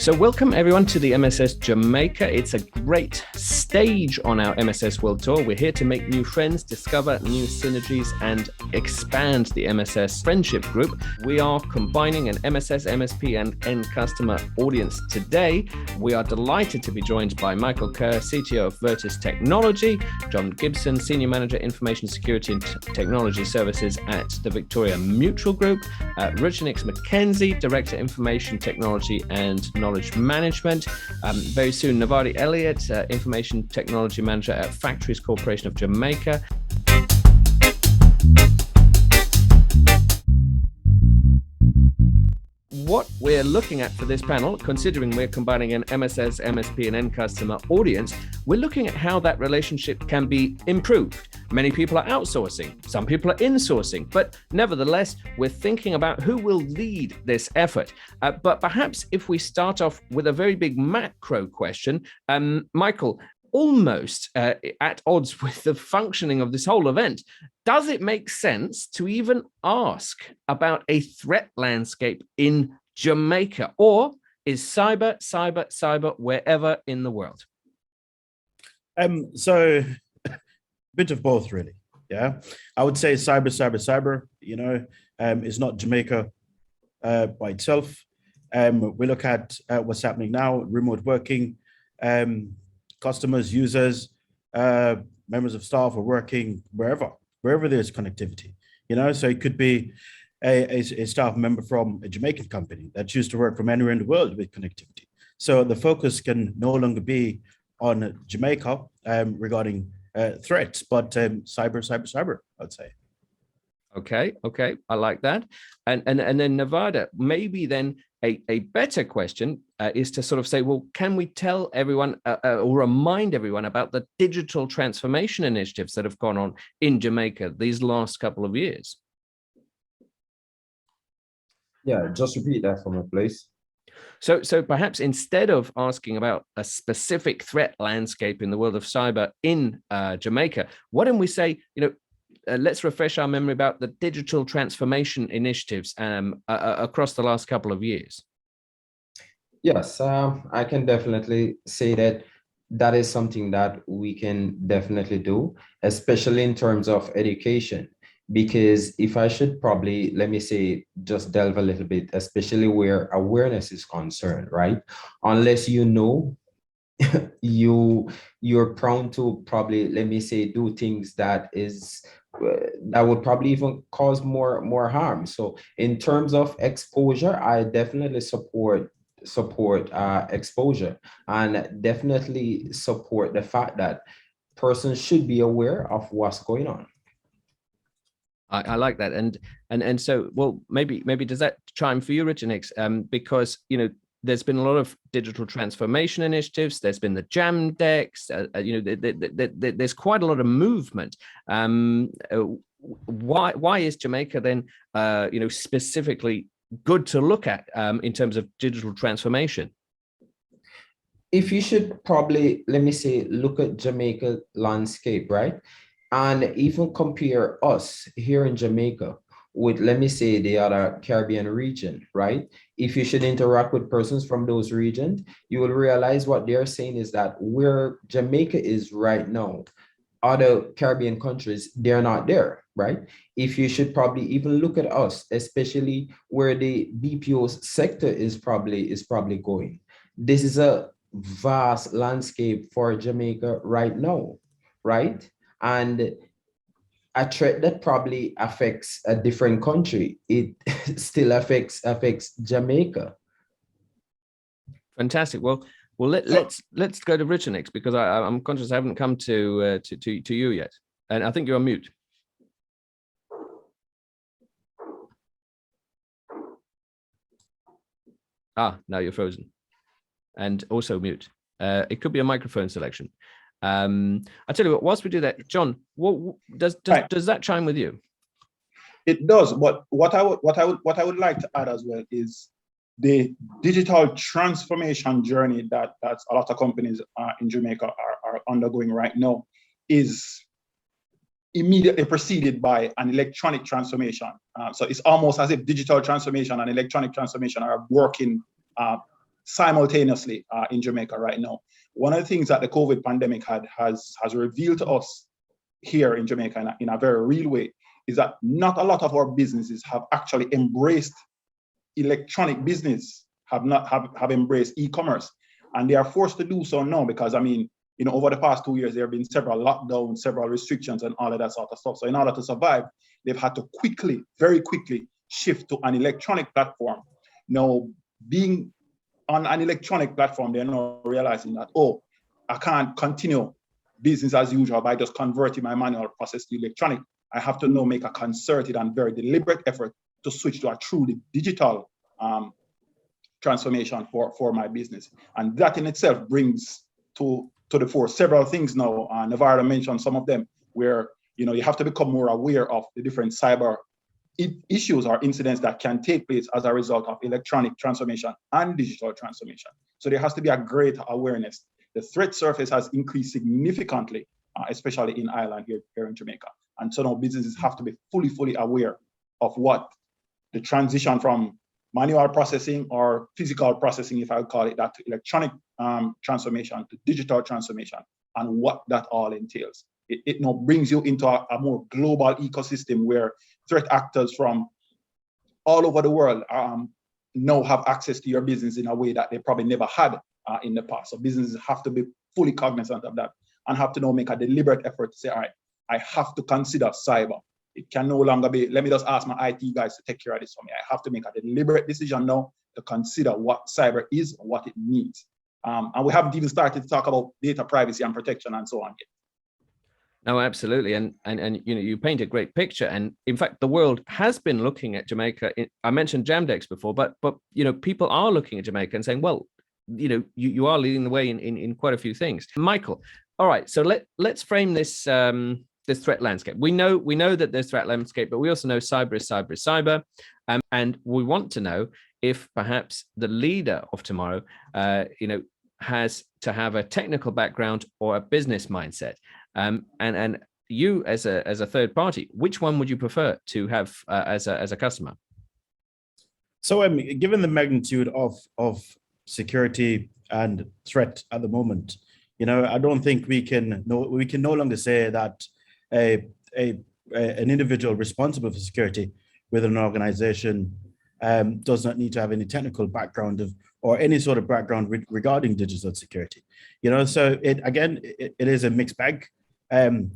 So welcome everyone to the MSS Jamaica. It's a great stage on our MSS World Tour. We're here to make new friends, discover new synergies, and expand the MSS friendship group. We are combining an MSS, MSP, and end customer audience today. We are delighted to be joined by Michael Kerr, CTO of Vertis Technology, John Gibson, Senior Manager, Information Security and Technology Services at the Victoria Mutual Group, Rychkynjx McKenzie, Director, Information Technology and Knowledge Management. Very soon, Navarda Elliot, Information Technology Manager at Factories Corporation of Jamaica. What we're looking at for this panel, considering we're combining an MSS, MSP, and end customer audience, we're looking at how that relationship can be improved. Many people are outsourcing, some people are insourcing, but nevertheless, we're thinking about who will lead this effort. But perhaps if we start off with a very big macro question, Michael, almost at odds with the functioning of this whole event, does it make sense to even ask about a threat landscape in Jamaica, or is cyber wherever in the world? So a bit of both, really. Yeah, I would say cyber. Is not Jamaica by itself. We look at what's happening now: remote working. Customers, users, members of staff are working wherever there's connectivity. So it could be a staff member from a Jamaican company that choose to work from anywhere in the world with connectivity. So the focus can no longer be on Jamaica regarding threats, but cyber, I'd say. Okay, I like that. And then Navarda, maybe then a better question is to sort of say, well, can we tell everyone or remind everyone about the digital transformation initiatives that have gone on in Jamaica these last couple of years? Yeah, just repeat that for me, please. So perhaps instead of asking about a specific threat landscape in the world of cyber in Jamaica, why don't we say, let's refresh our memory about the digital transformation initiatives across the last couple of years. Yes, I can definitely say that is something that we can definitely do, especially in terms of education. Because if I should probably, let me say, just delve a little bit, especially where awareness is concerned, right? Unless you're prone to probably, let me say, do things that would probably even cause more harm. So in terms of exposure, I definitely support exposure, and definitely support the fact that persons should be aware of what's going on. I like that, and so, well, maybe does that chime for you, Rychkynjx? Because there's been a lot of digital transformation initiatives. There's been the Jam Decks. There's quite a lot of movement. Why is Jamaica then, specifically good to look at in terms of digital transformation? If you should probably, let me say, look at Jamaica landscape, right? And even compare us here in Jamaica with, let me say, the other Caribbean region, right? If you should interact with persons from those regions, you will realize what they're saying is that where Jamaica is right now, other Caribbean countries, they're not there, right? If you should probably even look at us, especially where the BPO sector is probably going. This is a vast landscape for Jamaica right now, right? And a threat that probably affects a different country, it still affects Jamaica. Fantastic. Well, let's go to Rychkynjx, because I'm conscious I haven't come to you yet, and I think you're on mute. Now you're frozen, and also mute. It could be a microphone selection. I tell you what, whilst we do that, John, what does that chime with you? It does, but what I would like to add as well is the digital transformation journey that a lot of companies in Jamaica are undergoing right now is immediately preceded by an electronic transformation. So it's almost as if digital transformation and electronic transformation are working simultaneously in Jamaica right now. One of the things that the COVID pandemic has revealed to us here in Jamaica in a very real way is that not a lot of our businesses have actually embraced electronic business, have embraced e-commerce, and they are forced to do so now because, I mean, you know, over the past 2 years, there have been several lockdowns, several restrictions, and all of that sort of stuff. So in order to survive, they've had to very quickly shift to an electronic platform. Now, being on an electronic platform, they're now realizing that, oh, I can't continue business as usual by just converting my manual process to electronic. I have to now make a concerted and very deliberate effort to switch to a truly digital transformation for my business. And that in itself brings to the fore several things now. Navarda mentioned some of them, where, you know, you have to become more aware of the different cyber issues or incidents that can take place as a result of electronic transformation and digital transformation. So there has to be a greater awareness. The threat surface has increased significantly, especially in Ireland here in Jamaica. And so now businesses have to be fully aware of what the transition from manual processing or physical processing, if I would call it that, to electronic transformation, to digital transformation, and what that all entails. It now brings you into a more global ecosystem where threat actors from all over the world now have access to your business in a way that they probably never had in the past. So businesses have to be fully cognizant of that and have to now make a deliberate effort to say, all right, I have to consider cyber. It can no longer be, let me just ask my IT guys to take care of this for me. I have to make a deliberate decision now to consider what cyber is and what it means. And we haven't even started to talk about data privacy and protection and so on yet. No, absolutely, and you know, you paint a great picture. And in fact, the world has been looking at Jamaica. I mentioned Jamdex before, but you know, people are looking at Jamaica and saying, well, you know, you are leading the way in quite a few things. Michael, all right, so let's frame this this threat landscape. We know that there's threat landscape, but we also know cyber is cyber, and we want to know if perhaps the leader of tomorrow, you know, has to have a technical background or a business mindset. And you as a third party, which one would you prefer to have as a customer? So given the magnitude of security and threat at the moment, you know, I don't think we can no longer say that an individual responsible for security within an organization does not need to have any technical background or any sort of background regarding digital security. You know, so it is a mixed bag. The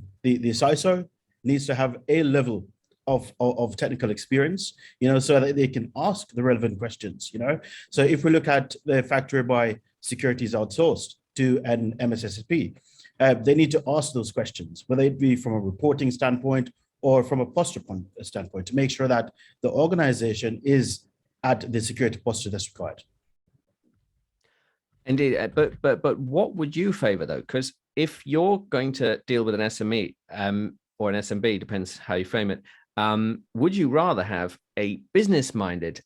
CISO needs to have a level of technical experience, you know, so that they can ask the relevant questions, you know. So if we look at the fact whereby security is outsourced to an MSSP, they need to ask those questions, whether it be from a reporting standpoint or from a posture standpoint, to make sure that the organization is at the security posture that's required. Indeed, but what would you favor though? Because if you're going to deal with an SME or an SMB, depends how you frame it, would you rather have a business-minded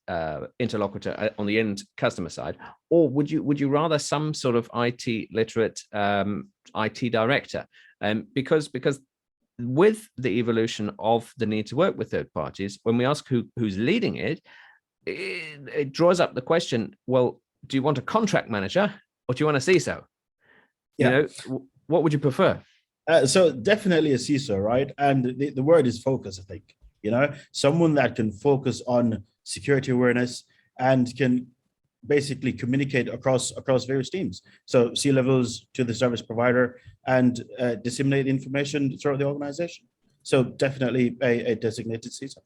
interlocutor on the end customer side, or would you rather some sort of IT literate IT director? Because with the evolution of the need to work with third parties, when we ask who's leading it, it draws up the question, well, do you want a contract manager or do you want a CISO? Yeah. You know, what would you prefer? So definitely a CISO, right? And the word is focus, I think, you know, someone that can focus on security awareness and can basically communicate across various teams. So C-levels to the service provider and disseminate information throughout the organization. So definitely a designated CISO.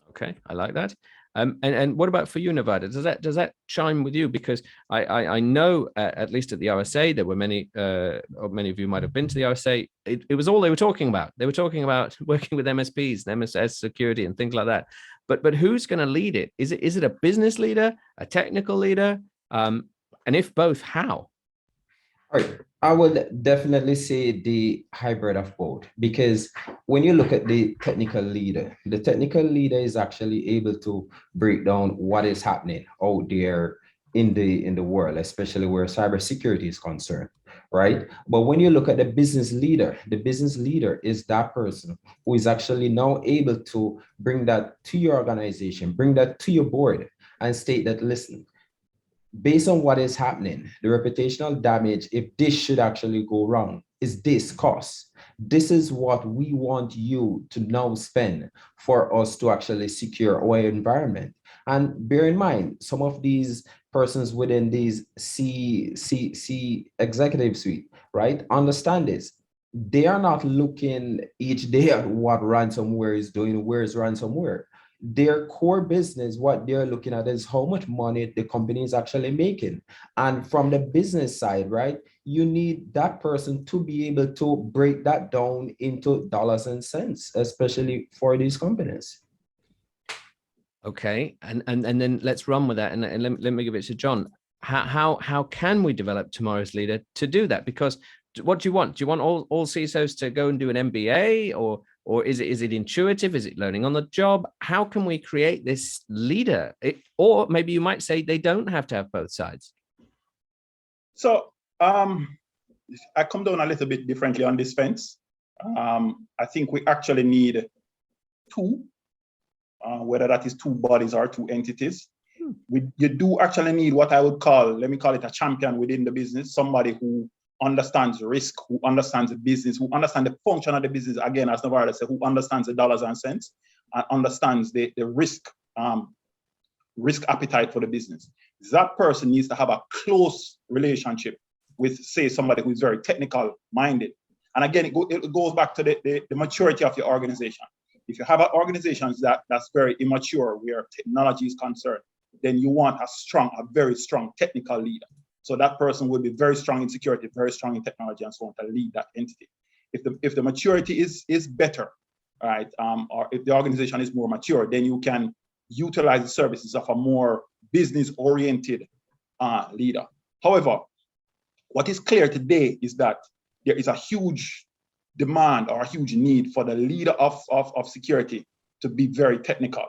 Okay, I like that. And what about for you, Navarda? Does that chime with you? Because I know at least at the RSA there were many of you might have been to the RSA. It was all they were talking about. They were talking about working with MSPs and MSS security and things like that. But who's going to lead it? Is it a business leader, a technical leader? And if both, how? All right. I would definitely say the hybrid of both, because when you look at the technical leader is actually able to break down what is happening out there in the world, especially where cybersecurity is concerned, right? But when you look at the business leader is that person who is actually now able to bring that to your organization, bring that to your board and state that, listen, based on what is happening, the reputational damage, if this should actually go wrong, is this cost. This is what we want you to now spend for us to actually secure our environment. And bear in mind, some of these persons within these C executive suite, right, understand this. They are not looking each day at what ransomware is doing, where is ransomware. Their core business, what they're looking at is how much money the company is actually making. And from the business side, right, you need that person to be able to break that down into dollars and cents, especially for these companies. Okay, and then let's run with that, and let me give it to John. How can we develop tomorrow's leader to do that? Because what do you want? Do you want all CISOs to go and do an MBA, or is it intuitive? Is it learning on the job? How can we create this leader? Or maybe you might say they don't have to have both sides. So I come down a little bit differently on this fence. I think we actually need two, whether that is two bodies or two entities. You do actually need what I would call, let me call it a champion within the business, somebody who understands risk, who understands the business, who understands the function of the business, again, as Navarda said, who understands the dollars and cents, and understands the risk appetite for the business. That person needs to have a close relationship with, say, somebody who is very technical minded. And again, it goes back to the maturity of your organization. If you have organizations that's very immature where technology is concerned, then you want a very strong technical leader. So that person will be very strong in security, very strong in technology, and so on, to lead that entity. If the maturity is better, right, or if the organization is more mature, then you can utilize the services of a more business-oriented leader. However, what is clear today is that there is a huge demand or a huge need for the leader of security to be very technical.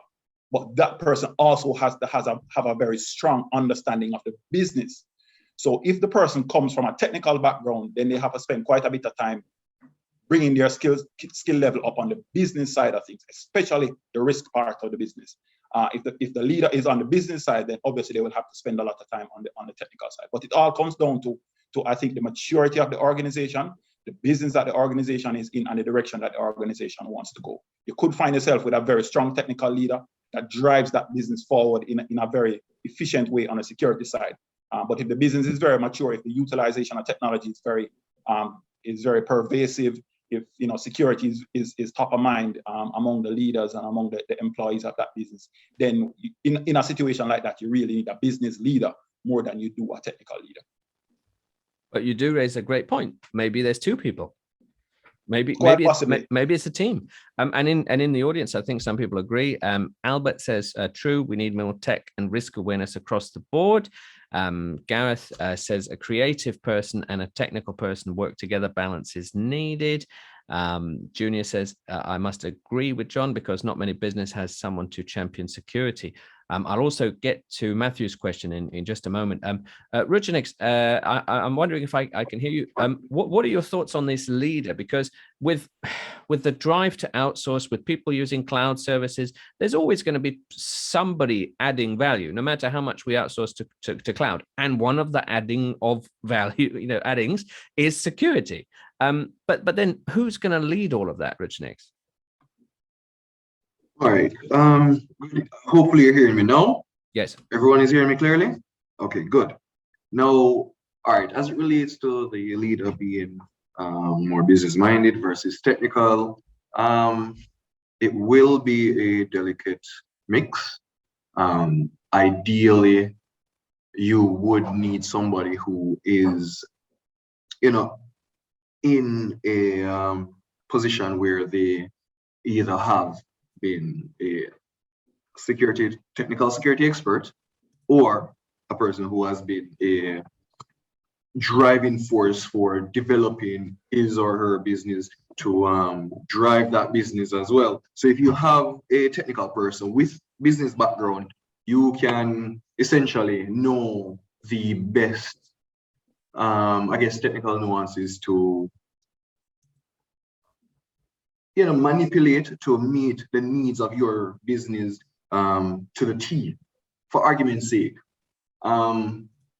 But that person also have a very strong understanding of the business. So if the person comes from a technical background, then they have to spend quite a bit of time bringing their skill level up on the business side of things, especially the risk part of the business. If the leader is on the business side, then obviously they will have to spend a lot of time on the technical side. But it all comes down to I think the maturity of the organization, the business that the organization is in, and the direction that the organization wants to go. You could find yourself with a very strong technical leader that drives that business forward in a very efficient way on the security side. But if the business is very mature, if the utilization of technology is very pervasive, if security is top of mind among the leaders and among the employees of that business, then in a situation like that, you really need a business leader more than you do a technical leader. But you do raise a great point. Maybe there's two people. Maybe it's a team. And in the audience, I think some people agree. Albert says, true, we need more tech and risk awareness across the board. Garth says a creative person and a technical person work together, balance is needed. Junior says, I must agree with John because not many business has someone to champion security. I'll also get to Matthew's question in just a moment. Rychkynjx, I'm wondering if I can hear you. What are your thoughts on this leader? Because with the drive to outsource, with people using cloud services, there's always going to be somebody adding value, no matter how much we outsource to cloud. And one of the adding of value, addings is security. But then who's going to lead all of that, Rychkynjx? All right. Hopefully you're hearing me now. Yes. Everyone is hearing me clearly? Okay, good. Now, all right, as it relates to the leader being more business-minded versus technical, it will be a delicate mix. Ideally, you would need somebody who is, in a position where they either have been a technical security expert, or a person who has been a driving force for developing his or her business to drive that business as well. So if you have a technical person with business background, you can essentially know the best, technical nuances to manipulate to meet the needs of your business to the T. For argument's sake,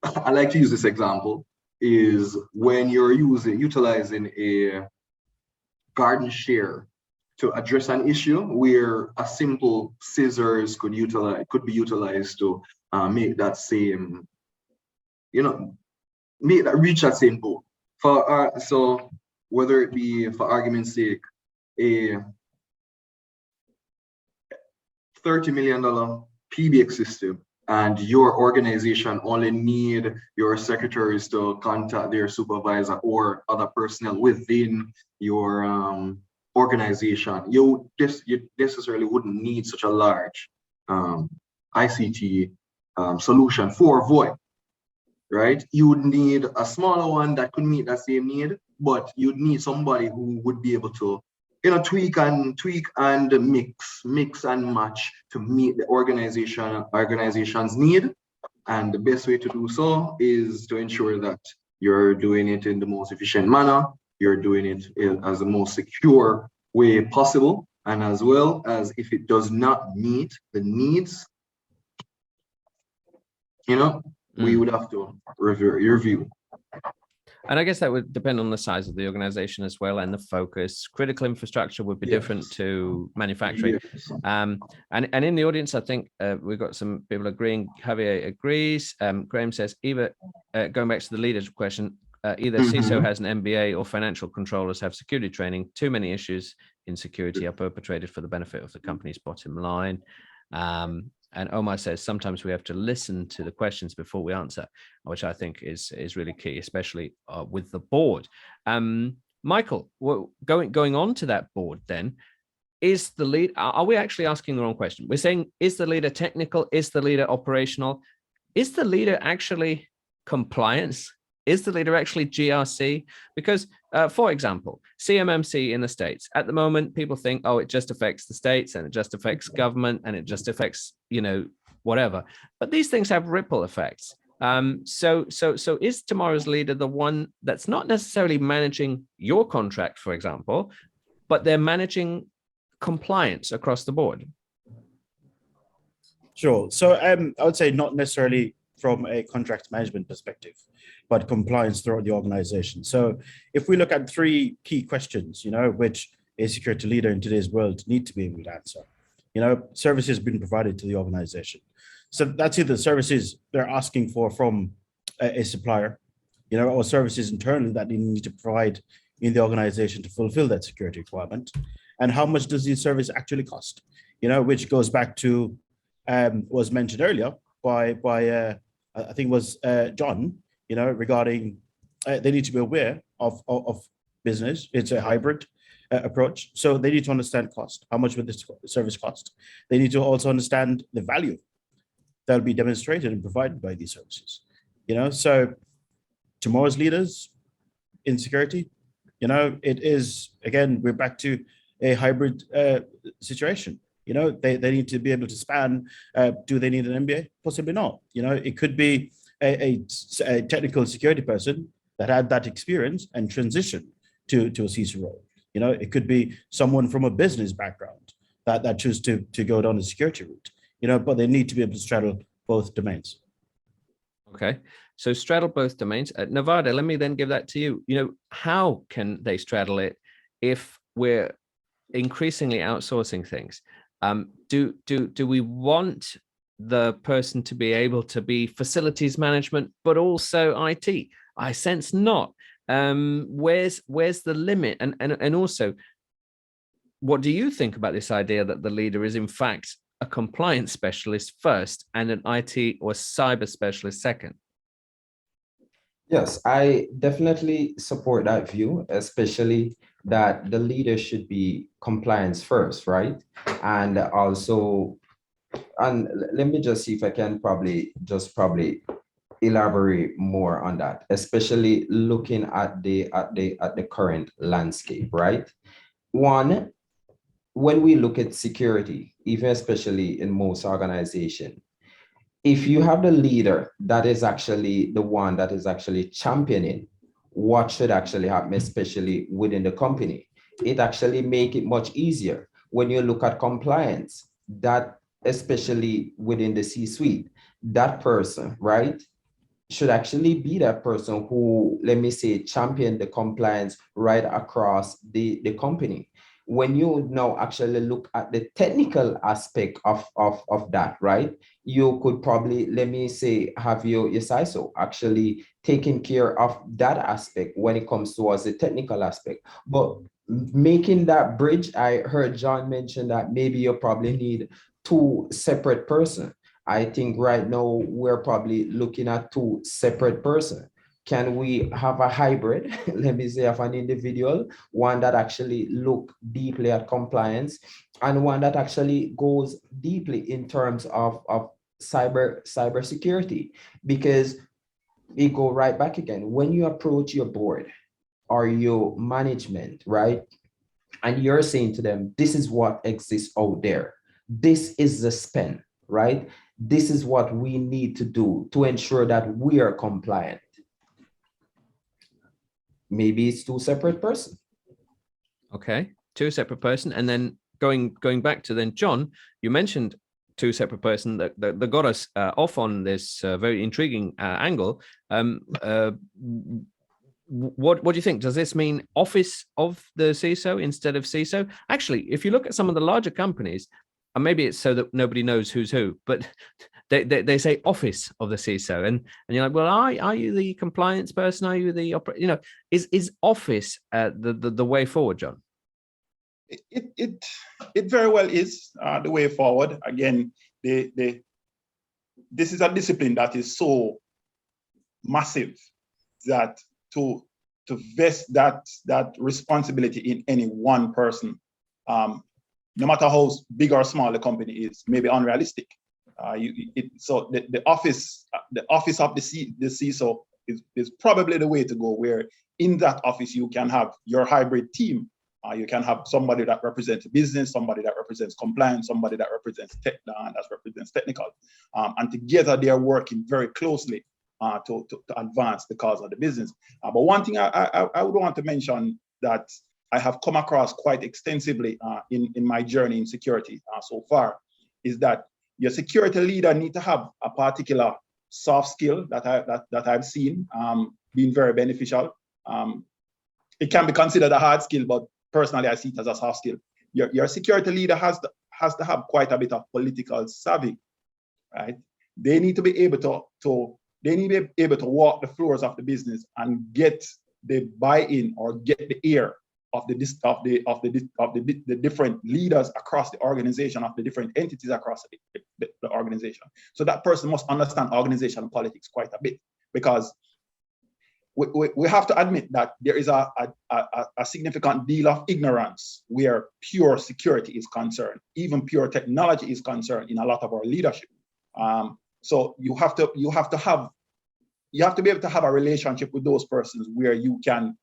I like to use this example, is when you're utilizing a garden share to address an issue where a simple scissors could be utilized to make that same, reach that same goal. So whether it be, for argument's sake, a $30 million PBX system, and your organization only need your secretaries to contact their supervisor or other personnel within your organization, you necessarily wouldn't need such a large ICT solution for VoIP, right? You would need a smaller one that could meet that same need, but you'd need somebody who would be able to tweak and mix and match to meet the organization's need. And the best way to do so is to ensure that you're doing it in the most efficient manner, you're doing it as the most secure way possible, and as well as if it does not meet the needs, we would have to review. And I guess that would depend on the size of the organization as well, and the focus. Critical infrastructure would be different to manufacturing. Yes. And in the audience, I think we've got some people agreeing. Javier agrees. Graham says, either going back to the leadership question, either CISO has an MBA or financial controllers have security training. Too many issues in security are perpetrated for the benefit of the company's bottom line. And Omar says, sometimes we have to listen to the questions before we answer, which I think is really key, especially with the board. Michael, going on to that board then, is the lead, are we actually asking the wrong question? We're saying, is the leader technical? Is the leader operational? Is the leader actually compliance? Is the leader actually GRC? Because, for example, CMMC in the States, at the moment, people think, oh, it just affects the States and it just affects government and it just affects, whatever. But these things have ripple effects. So is tomorrow's leader the one that's not necessarily managing your contract, for example, but they're managing compliance across the board? Sure. So I would say not necessarily from a contract management perspective, but compliance throughout the organization. So if we look at three key questions, which a security leader in today's world need to be able to answer, services been provided to the organization. So that's either services they're asking for from a supplier, or services internally that they need to provide in the organization to fulfill that security requirement. And how much does the service actually cost? Which goes back to was mentioned earlier by I think it was John, regarding they need to be aware of business. It's a hybrid approach. So they need to understand cost. How much would this service cost? They need to also understand the value that will be demonstrated and provided by these services. So tomorrow's leaders in security, it is, again, we're back to a hybrid situation. They need to be able to span. Do they need an MBA? Possibly not. It could be a technical security person that had that experience and transition to a CISO role. It could be someone from a business background that choose to go down the security route. But they need to be able to straddle both domains. Okay, so straddle both domains. Navarda, let me then give that to you. How can they straddle it if we're increasingly outsourcing things? Do we want the person to be able to be facilities management, but also IT? I sense not. Where's the limit? And also, what do you think about this idea that the leader is in fact a compliance specialist first and an IT or cyber specialist second? Yes, I definitely support that view, especially that the leader should be compliance first, right? And also, and let me just see if I can probably elaborate more on that, especially looking at the current landscape, right? One, when we look at security, even especially in most organizations, if you have the leader that is actually the one that is actually championing what should actually happen, especially within the company, it actually make it much easier when you look at compliance, that especially within the C-suite, that person, right, should actually be that person who, let me say, champion the compliance right across the company. When you now actually look at the technical aspect of that, right? You could probably, let me say, have your CISO actually taking care of that aspect when it comes towards the technical aspect. But making that bridge, I heard John mention that maybe you probably need two separate persons. I think right now we're probably looking at two separate persons. Can we have a hybrid, let me say, of an individual, one that actually look deeply at compliance and one that actually goes deeply in terms of cybersecurity? Because we go right back again. When you approach your board or your management, right, and you're saying to them, this is what exists out there. This is the spend, right? This is what we need to do to ensure that we are compliant. Maybe it's two separate persons. Okay, two separate person. And then going back to then, John, you mentioned two separate person that got us off on this very intriguing angle. What do you think? Does this mean office of the CISO instead of CISO? Actually, if you look at some of the larger companies, and maybe it's so that nobody knows who's who, but they say office of the CISO, and you're like, well, are you the compliance person? Are you the is office the way forward, John? It very well is the way forward. Again, this is a discipline that is so massive that to vest that responsibility in any one person, no matter how big or small the company is, may be unrealistic. So the office of the CISO is probably the way to go, where in that office you can have your hybrid team. You can have somebody that represents business, somebody that represents compliance, somebody that represents technical, and together they are working very closely to advance the cause of the business. But one thing I would want to mention that I have come across quite extensively in my journey in security so far is that your security leader need to have a particular soft skill that I've seen being very beneficial. It can be considered a hard skill, but personally I see it as a soft skill. Your security leader has to have quite a bit of political savvy, right? They need to be able to walk the floors of the business and get the buy-in or get the ear of the different leaders across the organization, of the different entities across the organization. So that person must understand organizational politics quite a bit, because we have to admit that there is a significant deal of ignorance where pure security is concerned, even pure technology is concerned in a lot of our leadership. So you have to be able to have a relationship with those persons where you can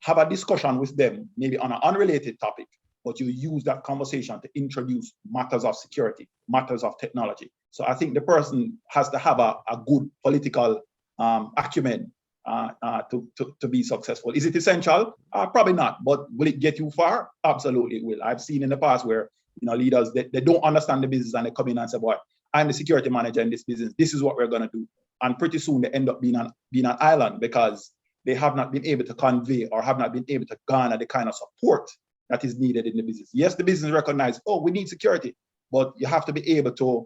have a discussion with them, maybe on an unrelated topic, but you use that conversation to introduce matters of security, matters of technology. So I think the person has to have a good political acumen to be successful. Is it essential? Probably not, but will it get you far? Absolutely it will. I've seen in the past where leaders, they don't understand the business and they come in and say, boy, I'm the security manager in this business. This is what we're going to do. And pretty soon they end up being an island because they have not been able to convey or have not been able to garner the kind of support that is needed in the business. Yes, the business recognizes, oh, we need security, but you have to be able to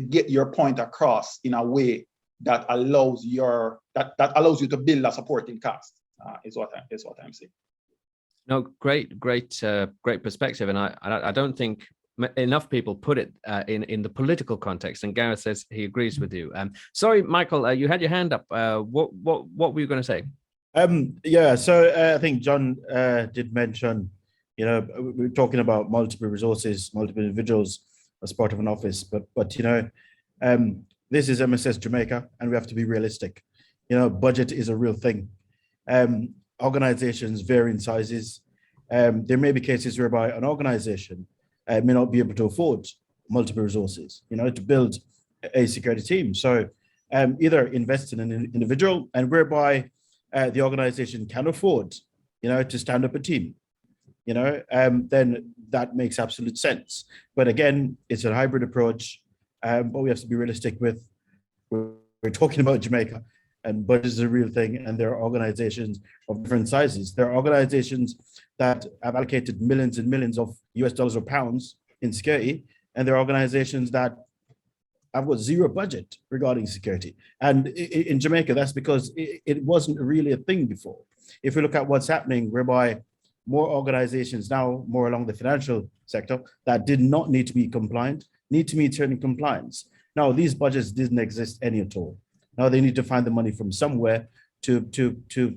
get your point across in a way that allows you to build a supporting cast. Is what I'm saying. No, great perspective, and I don't think enough people put it in the political context, and Gareth says he agrees with you. Sorry, Michael, you had your hand up. What were you going to say? Yeah, so I think John did mention, we're talking about multiple resources, multiple individuals as part of an office, but this is MSS Jamaica, and we have to be realistic. Budget is a real thing. Organizations vary in sizes. There may be cases whereby an organization may not be able to afford multiple resources, to build a security team. So either invest in an individual, and whereby the organization can afford, to stand up a team, then that makes absolute sense. But again, it's a hybrid approach, but we have to be realistic with we're talking about Jamaica, and budgets is a real thing, and there are organizations of different sizes. There are organizations that have allocated millions and millions of US dollars or pounds in security, and there are organizations that have got zero budget regarding security. And in Jamaica, that's because it wasn't really a thing before. If we look at what's happening, whereby more organizations now, more along the financial sector, that did not need to be compliant, need to meet certain compliance. Now, these budgets didn't exist any at all. Now they need to find the money from somewhere to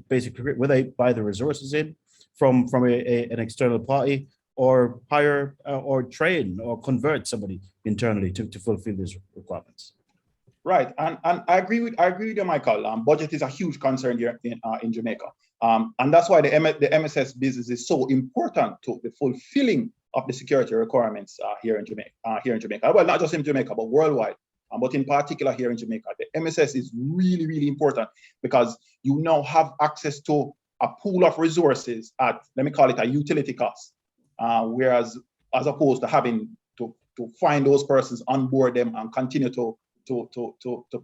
basically, whether they buy the resources in from an external party, or hire or train or convert somebody internally to fulfill these requirements. Right, and I agree with you, Michael. Budget is a huge concern here in Jamaica, and that's why the MSS business is so important to the fulfilling of the security requirements here in Jamaica. Well, not just in Jamaica, but worldwide. But in particular here in Jamaica, the MSS is really, really important because you now have access to a pool of resources at, let me call it, a utility cost. Whereas, as opposed to having to find those persons, onboard them, and continue to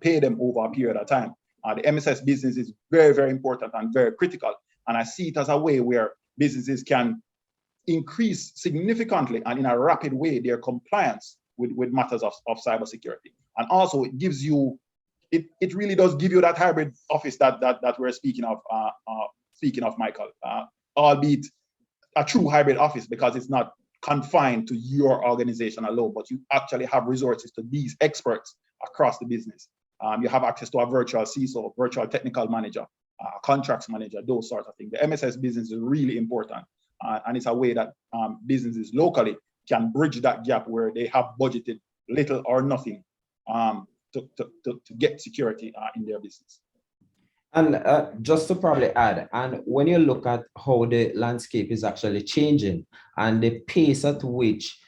pay them over a period of time. The MSS business is very, very important and very critical. And I see it as a way where businesses can increase significantly and in a rapid way their compliance with matters of cybersecurity. And also it gives you, it really does give you that hybrid office that we're speaking of, Michael, albeit a true hybrid office, because it's not confined to your organization alone, but you actually have resources to these experts across the business. You have access to a virtual CISO, virtual technical manager, contracts manager, those sorts of things. The MSS business is really important, and it's a way that businesses locally can bridge that gap where they have budgeted little or nothing to get security in their business. And just to probably add, and when you look at how the landscape is actually changing and the pace at which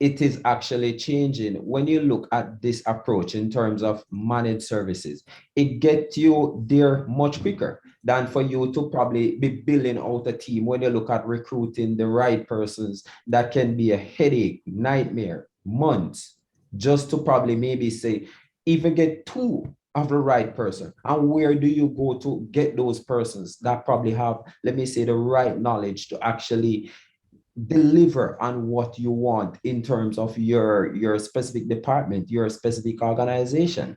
it is actually changing, when you look at this approach in terms of managed services, it gets you there much quicker than for you to probably be building out a team. When you look at recruiting the right persons, that can be a headache, nightmare, months, just to probably maybe say, even get two of the right person. And where do you go to get those persons that probably have, let me say, the right knowledge to actually deliver on what you want in terms of your specific department, your specific organization?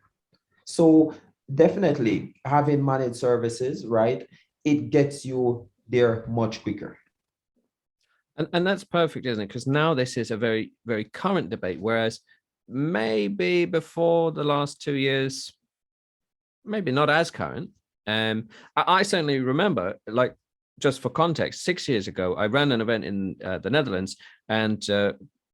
So definitely having managed services, right, it gets you there much quicker. And that's perfect, isn't it? Because now this is a very, very current debate, whereas maybe before the last 2 years, maybe not as current. I certainly remember, like, just for context, 6 years ago, I ran an event in the Netherlands, and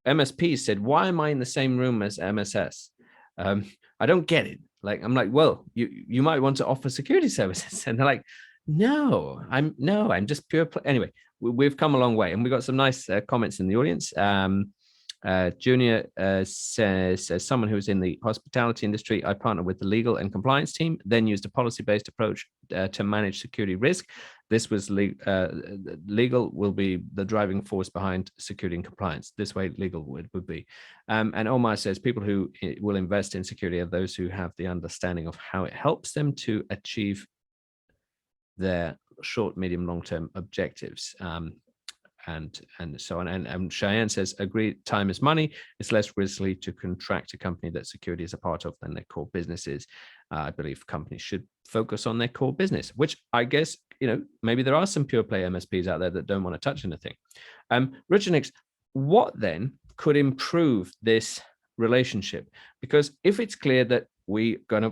MSP said, "Why am I in the same room as MSS? I don't get it." Like, I'm like, "Well, you might want to offer security services," and they're like, "No, I'm just pure." Anyway, we've come a long way, and we got some nice comments in the audience. Junior says, as someone who was in the hospitality industry, I partnered with the legal and compliance team, then used a policy-based approach to manage security risk. This was legal will be the driving force behind security and compliance. This way legal would be. And Omar says, people who will invest in security are those who have the understanding of how it helps them to achieve their short, medium, long-term objectives. And so on. And Cheyenne says, agree, time is money. It's less risky to contract a company that security is a part of than their core businesses. I believe companies should focus on their core business, which I guess, maybe there are some pure play MSPs out there that don't want to touch anything. Rychkynjx, what then could improve this relationship? Because if it's clear that we're going to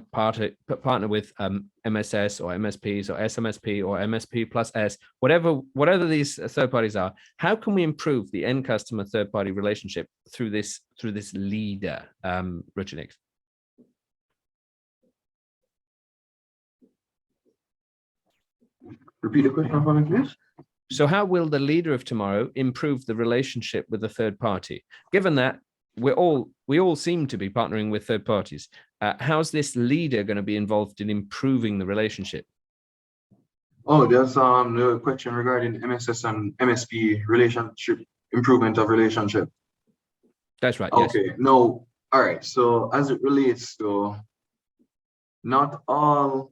partner with MSS or MSPs or SMSP or MSP plus S, whatever these third parties are, how can we improve the end customer third party relationship through this leader, Rychkynjx? Repeat the question for me, please. So how will the leader of tomorrow improve the relationship with the third party? Given that we all seem to be partnering with third parties, how's this leader going to be involved in improving the relationship? Oh, there's the question regarding MSS and MSP relationship, improvement of relationship. That's right. Okay. Yes. No. All right. So as it relates to not all,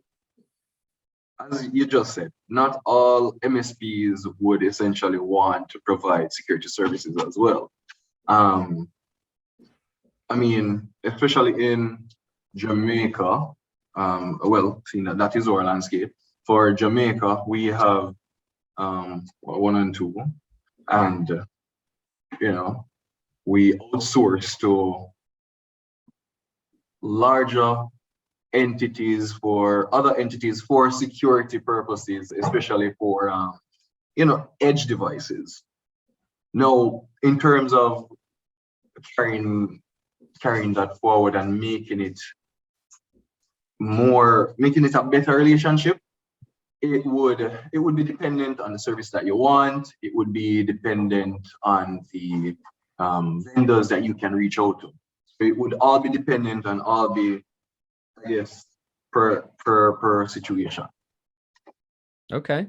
as you just said, not all MSPs would essentially want to provide security services as well. I mean, especially in Jamaica, well, seeing that is our landscape. For Jamaica, we have 1 and 2, and you know, we outsource to larger entities for other entities for security purposes, especially for edge devices. Now, in terms of carrying that forward and making it a better relationship, it would be dependent on the service that you want. It would be dependent on the vendors that you can reach out to. So it would all be dependent on all be, I guess, per situation. Okay.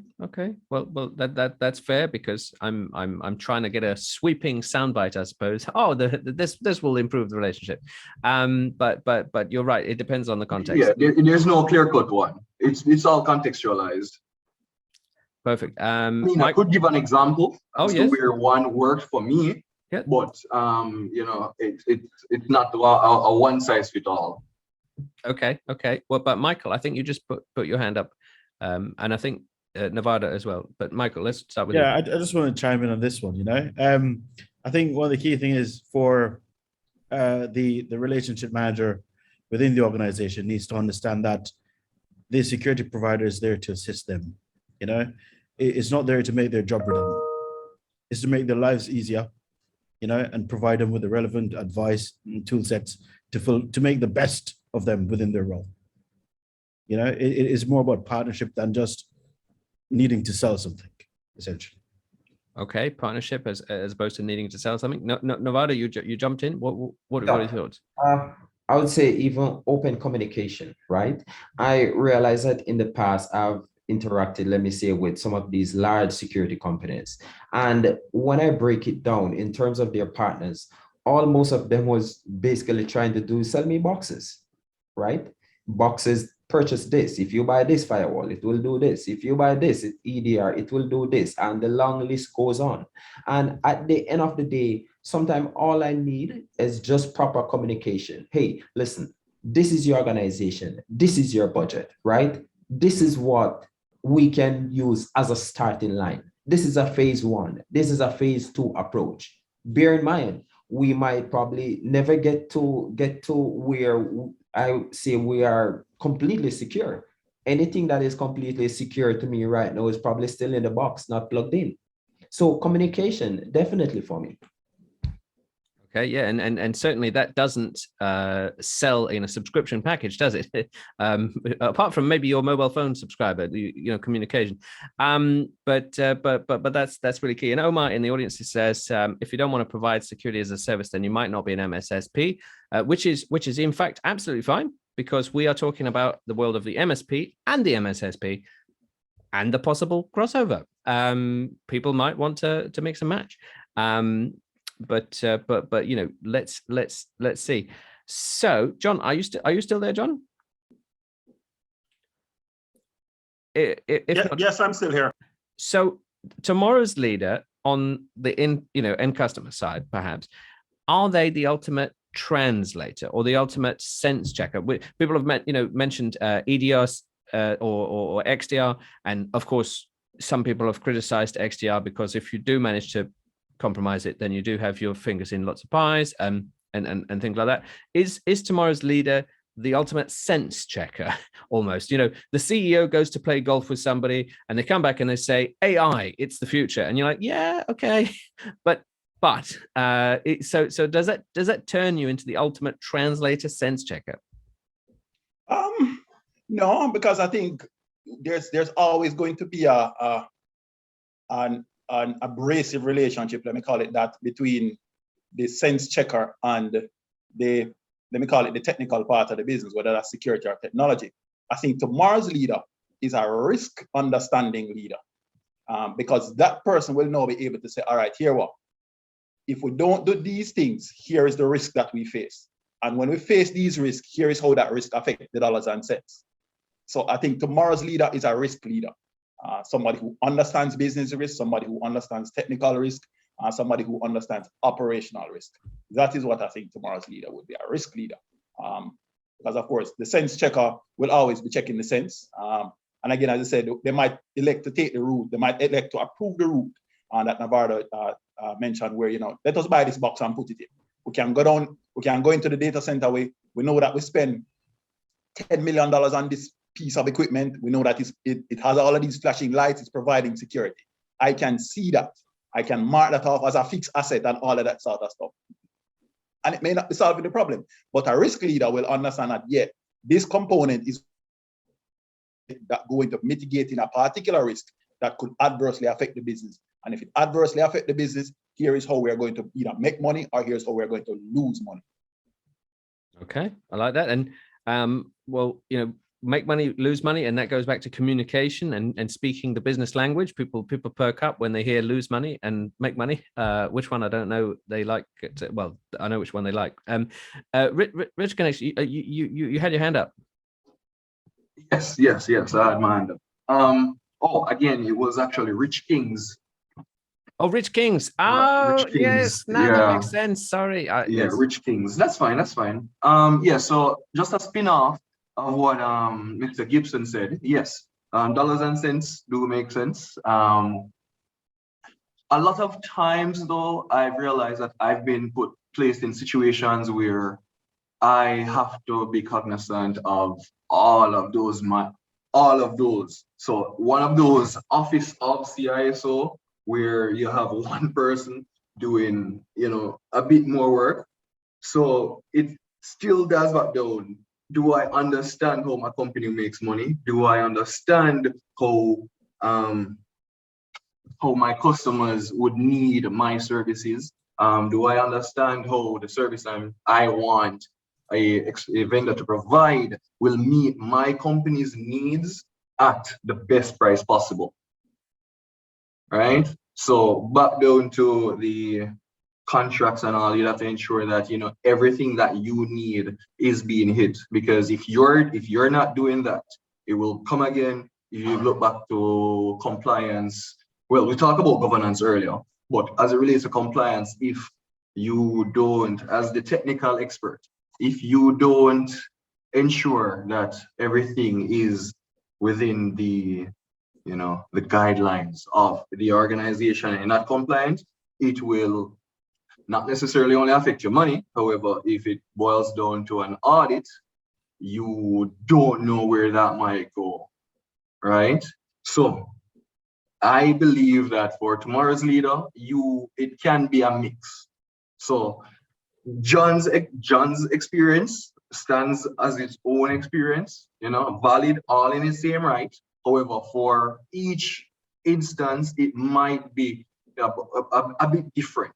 Well, that's fair, because I'm trying to get a sweeping soundbite, I suppose. Oh, this will improve the relationship. But you're right. It depends on the context. Yeah, there's no clear-cut one. It's all contextualized. Perfect. I mean, I could give an example as to where one worked for me. Yeah. But it's not a one size fit all. Okay. Well, but Michael, I think you just put your hand up, and I think Navarda as well. But Michael, let's start with you. Yeah, I just want to chime in on this one. I think one of the key things is for the relationship manager within the organization needs to understand that the security provider is there to assist them. It's not there to make their job redundant. It's to make their lives easier, and provide them with the relevant advice and tool sets to make the best of them within their role. It is more about partnership than just needing to sell something, essentially. Okay, partnership as opposed to needing to sell something. No, Navarda, you jumped in. What are your thoughts? I would say even open communication, right? I realize that in the past I've interacted, let me say, with some of these large security companies. And when I break it down in terms of their partners, most of them was basically trying to do sell me boxes, right? Boxes, purchase this. If you buy this firewall, it will do this. If you buy this EDR, it will do this. And the long list goes on. And at the end of the day, sometimes all I need is just proper communication. Hey, listen, this is your organization. This is your budget, right? This is what we can use as a starting line. This is a phase 1. This is a phase 2 approach. Bear in mind, we might probably never get to where I say we are completely secure. Anything that is completely secure to me right now is probably still in the box, not plugged in. So communication, definitely for me. Okay, yeah, and certainly that doesn't sell in a subscription package, does it? Apart from maybe your mobile phone subscriber, communication. But that's really key. And Omar in the audience says, if you don't want to provide security as a service, then you might not be an MSSP, which is in fact absolutely fine, because we are talking about the world of the MSP and the MSSP and the possible crossover. People might want to mix and match. But let's see. So, John, are you still there, John? Yes, I'm still here. So, tomorrow's leader on the end customer side, perhaps, are they the ultimate translator or the ultimate sense checker? People have mentioned EDR or XDR, and of course, some people have criticized XDR because if you do manage to compromise it, then you do have your fingers in lots of pies and things like that. Is tomorrow's leader the ultimate sense checker almost? The CEO goes to play golf with somebody and they come back and they say, AI, it's the future. And you're like, yeah, okay. But so does that turn you into the ultimate translator sense checker? No, because I think there's always going to be an abrasive relationship, let me call it that, between the sense checker and the technical part of the business, whether that's security or technology. I think tomorrow's leader is a risk understanding leader, because that person will now be able to say, all right, here what? If we don't do these things, here is the risk that we face. And when we face these risks, here is how that risk affects the dollars and cents. So I think tomorrow's leader is a risk leader. Somebody who understands business risk, somebody who understands technical risk, somebody who understands operational risk. That is what I think tomorrow's leader would be, a risk leader. Because of course, the sense checker will always be checking the sense. And again, as I said, they might elect to take the route, they might elect to approve the route that Navarda mentioned, where, let us buy this box and put it in. We can go down, we can go into the data center way. We know that we spend $10 million on this piece of equipment. We know that it has all of these flashing lights, it's providing security. I can see that. I can mark that off as a fixed asset and all of that sort of stuff. And it may not be solving the problem, but a risk leader will understand that, yeah, this component is going to mitigating a particular risk that could adversely affect the business. And if it adversely affects the business, here is how we are going to either make money, or here's how we're going to lose money. Okay, I like that. And well, make money, lose money, and that goes back to communication and speaking the business language. People perk up when they hear lose money and make money. Which one I don't know. They like it. Well, I know which one they like. Rychkynjx, you had your hand up. Yes, I had my hand up. Again, it was actually Rychkynjx. Oh, Rychkynjx. Oh, Rychkynjx. yes, now that makes sense. Sorry. Yes. Rychkynjx. That's fine. So just a spin-off of what Mr. Gibson said. Yes, dollars and cents do make sense. A lot of times, though, I've realized that I've been placed in situations where I have to be cognizant of all of those. So one of those, office of CISO, where you have one person doing, a bit more work. So it still does back down. Do I understand how my company makes money? Do I understand how my customers would need my services? Do I understand how the service I want a vendor to provide will meet my company's needs at the best price possible? Right? So back down to the contracts and all, you have to ensure that everything that you need is being hit. Because if you're not doing that, it will come again. You look back to compliance. Well, we talked about governance earlier, but as it relates to compliance, if you don't, as the technical expert, if you don't ensure that everything is within the the guidelines of the organization and not compliant, it will not necessarily only affect your money. However, if it boils down to an audit, you don't know where that might go, right? So I believe that for tomorrow's leader, it can be a mix. So John's experience stands as its own experience, valid, all in its same right. However, for each instance, it might be a bit different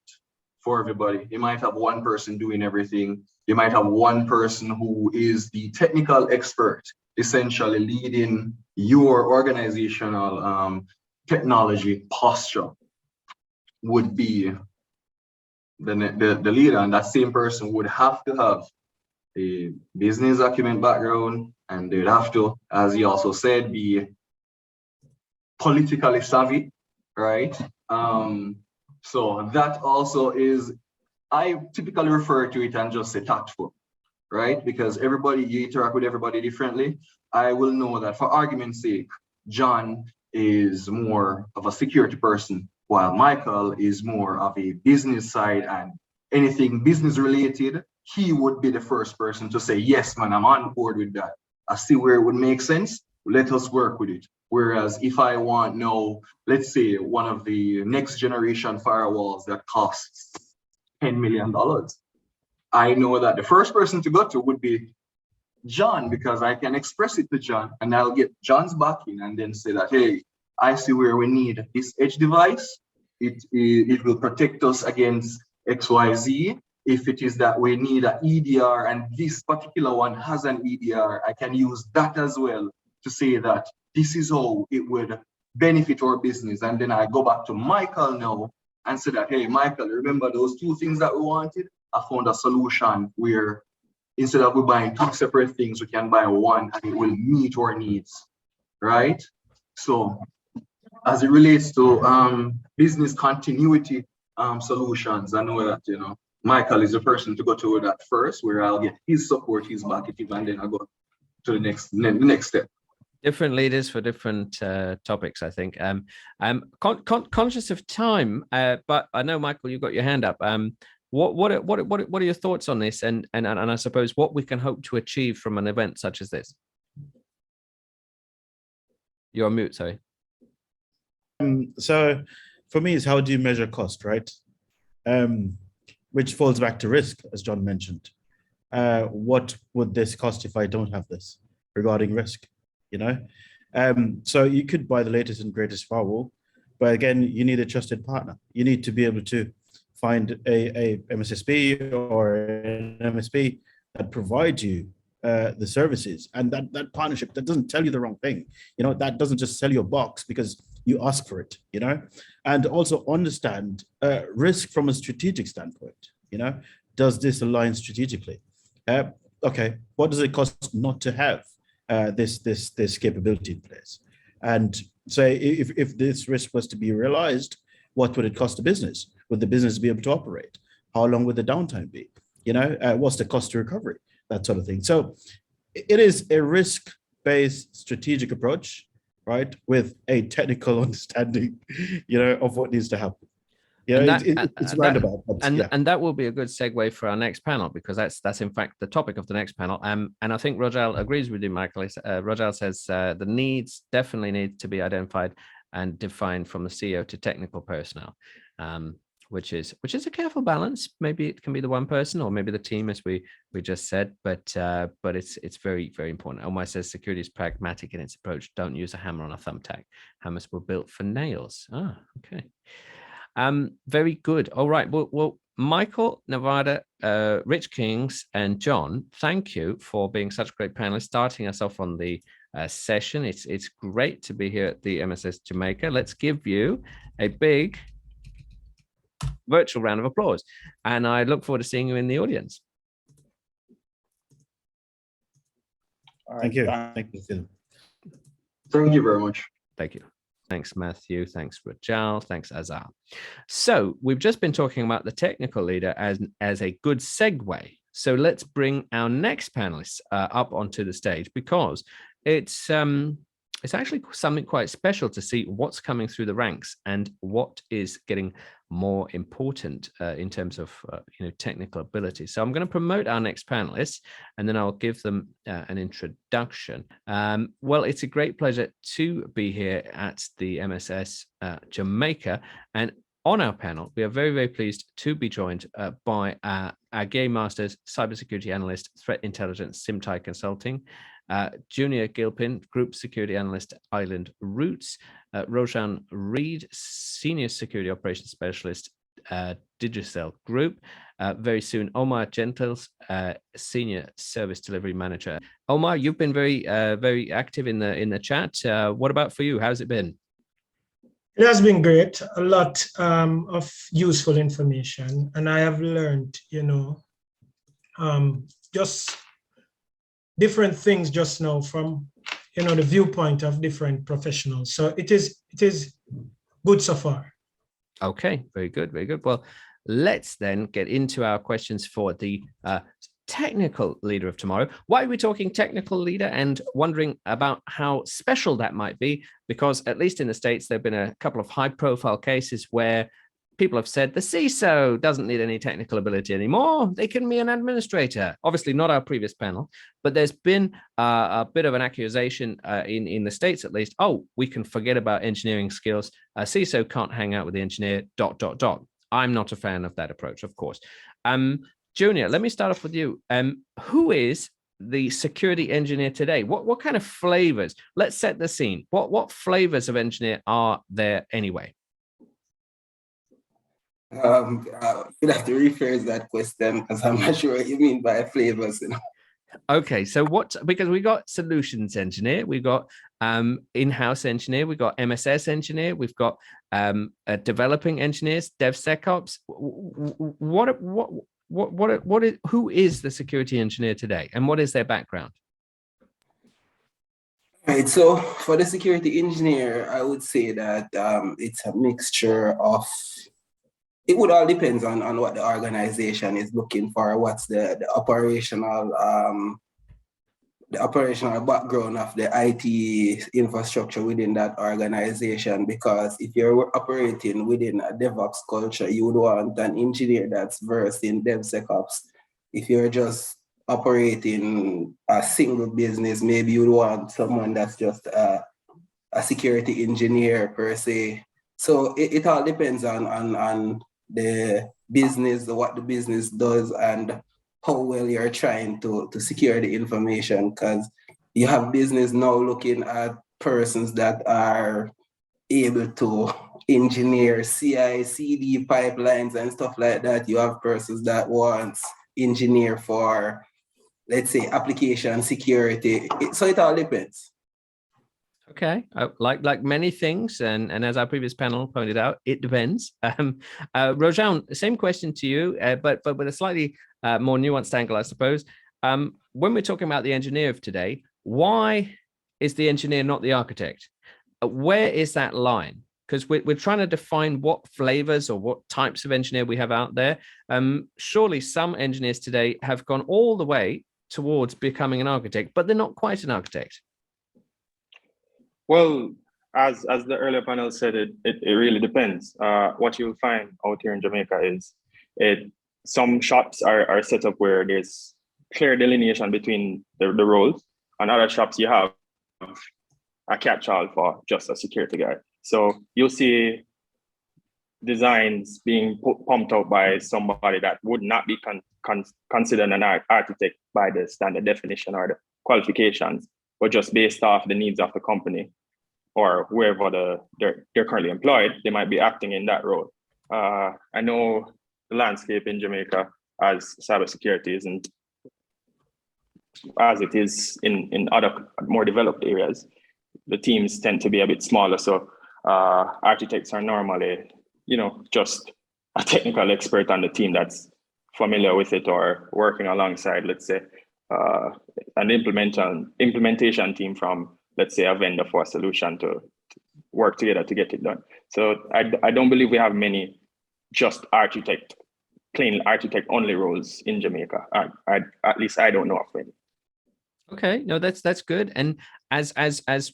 for everybody. You might have one person doing everything. You might have one person who is the technical expert, essentially leading your organizational technology posture would be the leader. And that same person would have to have a business acumen background, and they'd have to, as he also said, be politically savvy, right? So that also is, I typically refer to it and just say tactful, right? Because you interact with everybody differently. I will know that for argument's sake, John is more of a security person, while Michael is more of a business side, and anything business related, he would be the first person to say, yes, man, I'm on board with that. I see where it would make sense. Let us work with it. Whereas if I want let's say one of the next generation firewalls that costs $10 million, I know that the first person to go to would be John, because I can express it to John and I'll get John's backing and then say that, hey, I see where we need this edge device. It will protect us against XYZ. If it is that we need an EDR and this particular one has an EDR, I can use that as well to say that this is how it would benefit our business. And then I go back to Michael now and say that, hey, Michael, remember those two things that we wanted? I found a solution where instead of we buying two separate things, we can buy one and it will meet our needs, right? So as it relates to business continuity solutions, I know that, you know, Michael is the person to go to that first, where I'll get his support, his backing, and then I'll go to the next step. Different leaders for different topics, I think. Conscious of time, but I know, Michael, you've got your hand up. What are your thoughts on this, and I suppose what we can hope to achieve from an event such as this? You're on mute, sorry. So for me, it's how do you measure cost, right? Which falls back to risk, as John mentioned. What would this cost if I don't have this regarding risk? You know, so you could buy the latest and greatest firewall, but again, you need a trusted partner. You need to be able to find a MSSP or an MSP that provides you the services, and that partnership that doesn't tell you the wrong thing. You know, that doesn't just sell your box because you ask for it. You know, and also understand risk from a strategic standpoint. You know, does this align strategically? Okay, what does it cost not to have this capability in place? And say if this risk was to be realized, what would it cost the business? Would the business be able to operate? How long would the downtime be? You know, what's the cost to recovery? That sort of thing. So it is a risk-based strategic approach, right, with a technical understanding, you know, of what needs to happen. Yeah, it's roundabout. And that will be a good segue for our next panel, because that's in fact the topic of the next panel. And I think Rojaun agrees with you, Michael. Rojaun says the needs definitely need to be identified and defined from the CEO to technical personnel, which is a careful balance. Maybe it can be the one person or maybe the team, as we just said, but it's very, very important. Omar says security is pragmatic in its approach. Don't use a hammer on a thumbtack. Hammers were built for nails. Ah, okay. Very good. All right. Well, Michael, Navarda, Rychkynjx, and John, thank you for being such great panelists, starting us off on the session. It's great to be here at the MSS Jamaica. Let's give you a big virtual round of applause, and I look forward to seeing you in the audience. All right. Thank you. Thank you, Phil. Thank you very much. Thank you. Thanks, Matthew. Thanks, Rojaun. Thanks, Azar. So we've just been talking about the technical leader as a good segue. So let's bring our next panelists up onto the stage, because it's actually something quite special to see what's coming through the ranks and what is getting more important in terms of technical ability. So I'm going to promote our next panelists, and then I'll give them an introduction. Well, it's a great pleasure to be here at the MSS Jamaica, and on our panel, we are very, very pleased to be joined by Agyei Masters, Cybersecurity Analyst, Threat Intelligence, Symptai Consulting, Junior Gilpin, Group Security Analyst, Island Roots, Rojaun Reid, Senior Security Operations Specialist, Digicel Group. Very soon, Omar Gentles, Senior Service Delivery Manager. Omar, you've been very, very active in the chat. What about for you? How's it been? It has been great. A lot of useful information, and I have learned, just different things just now from, the viewpoint of different professionals. So it is good so far. Okay, very good, very good. Well, let's then get into our questions for the technical leader of tomorrow. Why are we talking technical leader and wondering about how special that might be? Because at least in the States, there have been a couple of high-profile cases where people have said the CISO doesn't need any technical ability anymore. They can be an administrator. Obviously, not our previous panel, but there's been a bit of an accusation in the States, at least. Oh, we can forget about engineering skills. A CISO can't hang out with the engineer, ... I'm not a fan of that approach, of course. Junior, let me start off with you. Who is the security engineer today? What kind of flavors? Let's set the scene. What flavors of engineer are there anyway? You'd have to rephrase that question, because I'm not sure what you mean by flavors. Okay, so because we got solutions engineer, we got in-house engineer, we got MSS engineer, we've got developing engineers, DevSecOps. What who is the security engineer today, and what is their background? Right, so for the security engineer, I would say that it's a mixture of, it would all depends on what the organization is looking for, what's the operational background of the IT infrastructure within that organization. Because if you're operating within a DevOps culture, you would want an engineer that's versed in DevSecOps. If you're just operating a single business, maybe you'd want someone that's just a security engineer per se. So it all depends on the business, what the business does, and how well you're trying to secure the information. Because you have business now looking at persons that are able to engineer CI/CD pipelines and stuff like that. You have persons that want engineer for, let's say, application security. So it all depends. Okay, like many things, and as our previous panel pointed out, it depends. Rojaun, same question to you, but with a slightly more nuanced angle, I suppose. When we're talking about the engineer of today, why is the engineer not the architect? Where is that line? Because we're trying to define what flavors or what types of engineer we have out there. Surely some engineers today have gone all the way towards becoming an architect, but they're not quite an architect. Well, as the earlier panel said, it really depends. What you'll find out here in Jamaica is some shops are set up where there's clear delineation between the roles, and other shops you have a catch-all for just a security guy. So you'll see designs being pumped out by somebody that would not be considered an architect by the standard definition or the qualifications, but just based off the needs of the company or wherever they're currently employed, they might be acting in that role. I know the landscape in Jamaica as cybersecurity isn't as it is in other more developed areas. The teams tend to be a bit smaller, so architects are normally, just a technical expert on the team that's familiar with it or working alongside, let's say, an implementation team from, let's say, a vendor for a solution to work together to get it done. So I don't believe we have many just plain architect only roles in Jamaica. At least I don't know of any. Okay, no, that's good. And as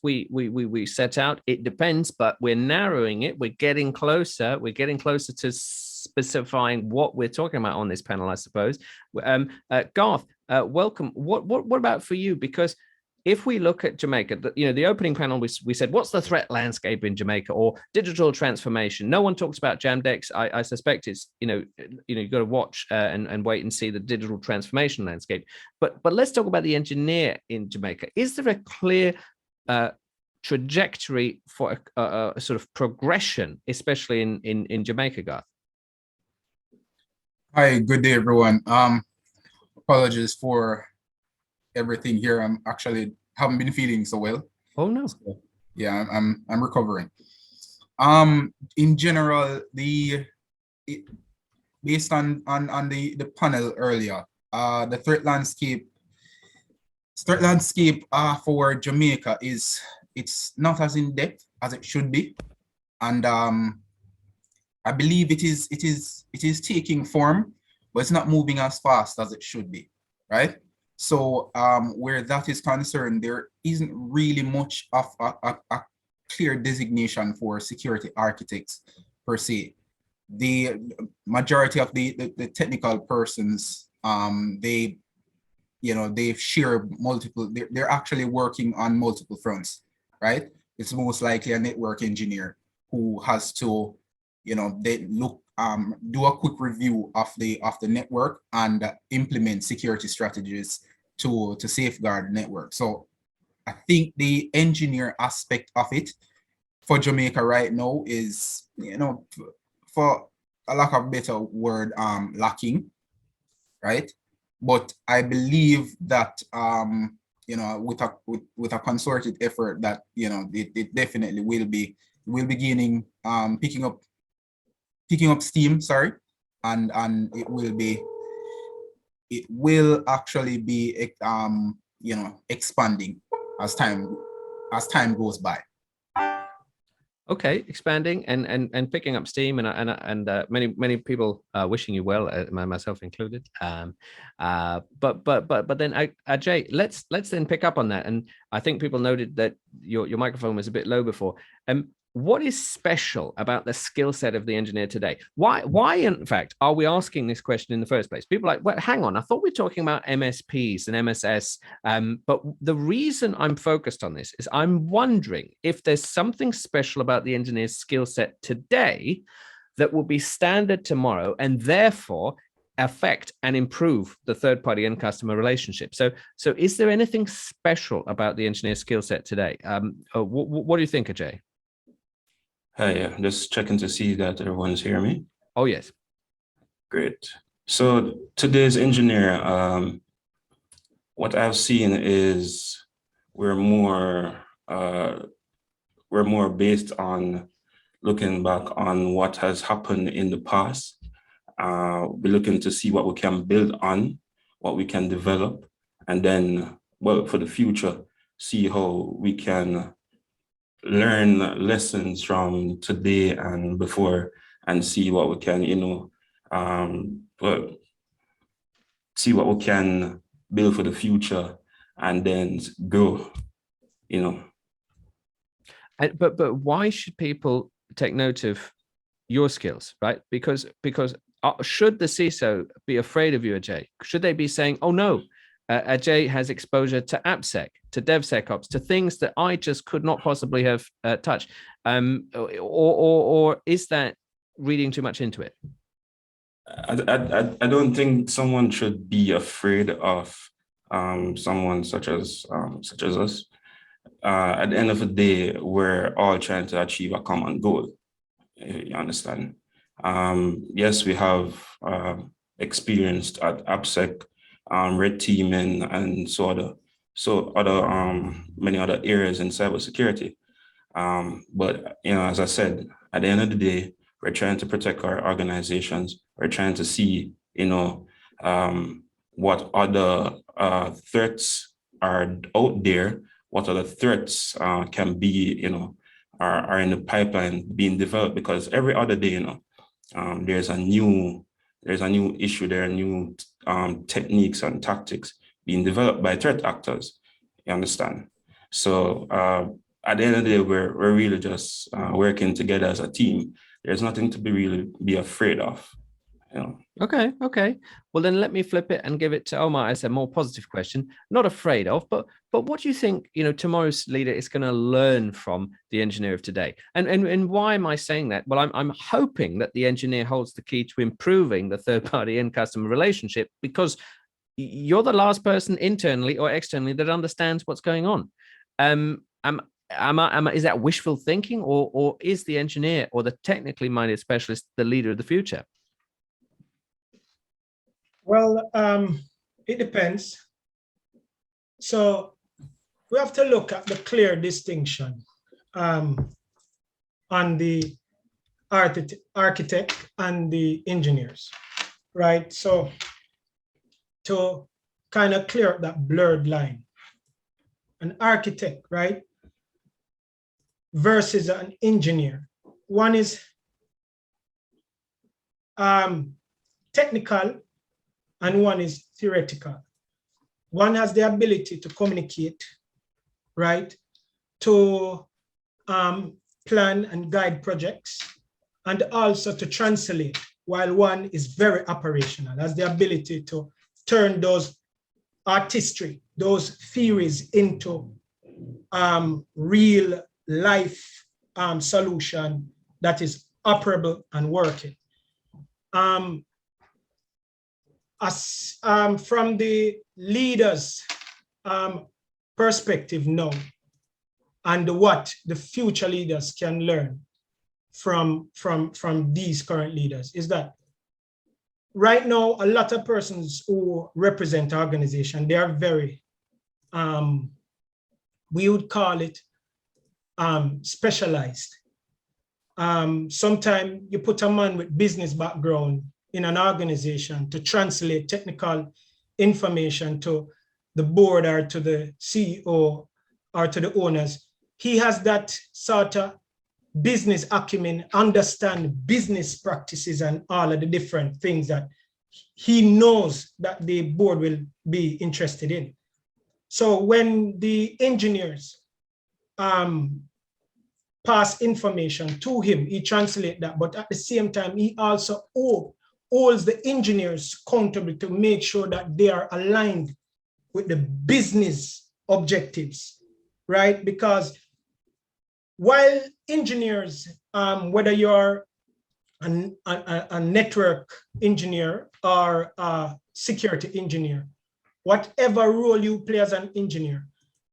we set out, it depends, but we're narrowing it. We're getting closer. We're getting closer to specifying what we're talking about on this panel, I suppose. Garth, welcome. What about for you? Because if we look at Jamaica, the opening panel, we said, what's the threat landscape in Jamaica or digital transformation? No one talks about Jamdex. I suspect it's, you got to watch and wait and see the digital transformation landscape. But let's talk about the engineer in Jamaica. Is there a clear trajectory for a sort of progression, especially in Jamaica, Garth? Hi, good day, everyone. Apologies for everything here. I'm actually haven't been feeling so well. Oh no. So, yeah, I'm recovering. In general, based on the panel earlier, the threat landscape for Jamaica it's not as in depth as it should be, and I believe it is taking form, but it's not moving as fast as it should be, right? So where that is concerned, there isn't really much of a clear designation for security architects per se. The majority of the technical persons, they share multiple, they're actually working on multiple fronts, right? It's most likely a network engineer who has to, they do a quick review of the network and implement security strategies to safeguard the network. So I think the engineer aspect of it for Jamaica right now is, for a lack of a better word, lacking, right? But I believe that with a concerted effort that it definitely will be gaining picking up steam, sorry, and it will be it will actually be expanding as time goes by. Okay, expanding and picking up steam, and many people wishing you well, myself included. But then Agyei, let's then pick up on that. And I think people noted that your microphone was a bit low before. What is special about the skill set of the engineer today? Why, in fact, are we asking this question in the first place? People are like, well, hang on, I thought we were talking about MSPs and MSS. But the reason I'm focused on this is I'm wondering if there's something special about the engineer's skill set today that will be standard tomorrow and therefore affect and improve the third-party end customer relationship. So is there anything special about the engineer's skill set today? What do you think, Agyei? Hi, just checking to see that everyone's hearing me. Oh, yes. Great. So today's engineer, what I've seen is we're more based on looking back on what has happened in the past. We're looking to see what we can build on, what we can develop, and then, well, for the future, see how we can learn lessons from today and before, and see what we can, see what we can build for the future, and then grow, But why should people take note of your skills, right? Because should the CISO be afraid of you, Agyei? Should they be saying, oh no, Agyei has exposure to AppSec, to DevSecOps, to things that I just could not possibly have touched? Or is that reading too much into it? I don't think someone should be afraid of someone such as us. At the end of the day, we're all trying to achieve a common goal. You understand? Yes, we have experienced at AppSec, red teaming, and many other areas in cybersecurity. But as I said, at the end of the day, we're trying to protect our organizations. We're trying to see, what other threats are out there, what other threats can be, are in the pipeline being developed, because every other day, there's a new issue, there are new techniques and tactics being developed by threat actors. You understand? So at the end of the day, we're really just working together as a team. There's nothing to be afraid of. Okay. Well, then let me flip it and give it to Omar as a more positive question. Not afraid of, but what do you think, tomorrow's leader is going to learn from the engineer of today? And why am I saying that? Well, I'm hoping that the engineer holds the key to improving the third-party end customer relationship, because you're the last person internally or externally that understands what's going on. Is that wishful thinking, or is the engineer or the technically minded specialist the leader of the future? Well, it depends. So we have to look at the clear distinction on the architect and the engineers, right? So to kind of clear up that blurred line, an architect, right, versus an engineer. One is technical and one is theoretical. One has the ability to communicate, right, to plan and guide projects, and also to translate, while one is very operational, has the ability to turn those artistry, those theories into real life solution that is operable and working. From the leaders' perspective now, and what the future leaders can learn from these current leaders, is that right now, a lot of persons who represent organization, they are very, we would call it specialized. Sometimes you put a man with business background in an organization to translate technical information to the board or to the CEO or to the owners. He has that sort of business acumen, understand business practices and all of the different things that he knows that the board will be interested in. So when the engineers pass information to him, he translates that, but at the same time, he also holds the engineers accountable to make sure that they are aligned with the business objectives, right? Because while engineers, whether you're a network engineer or a security engineer, whatever role you play as an engineer,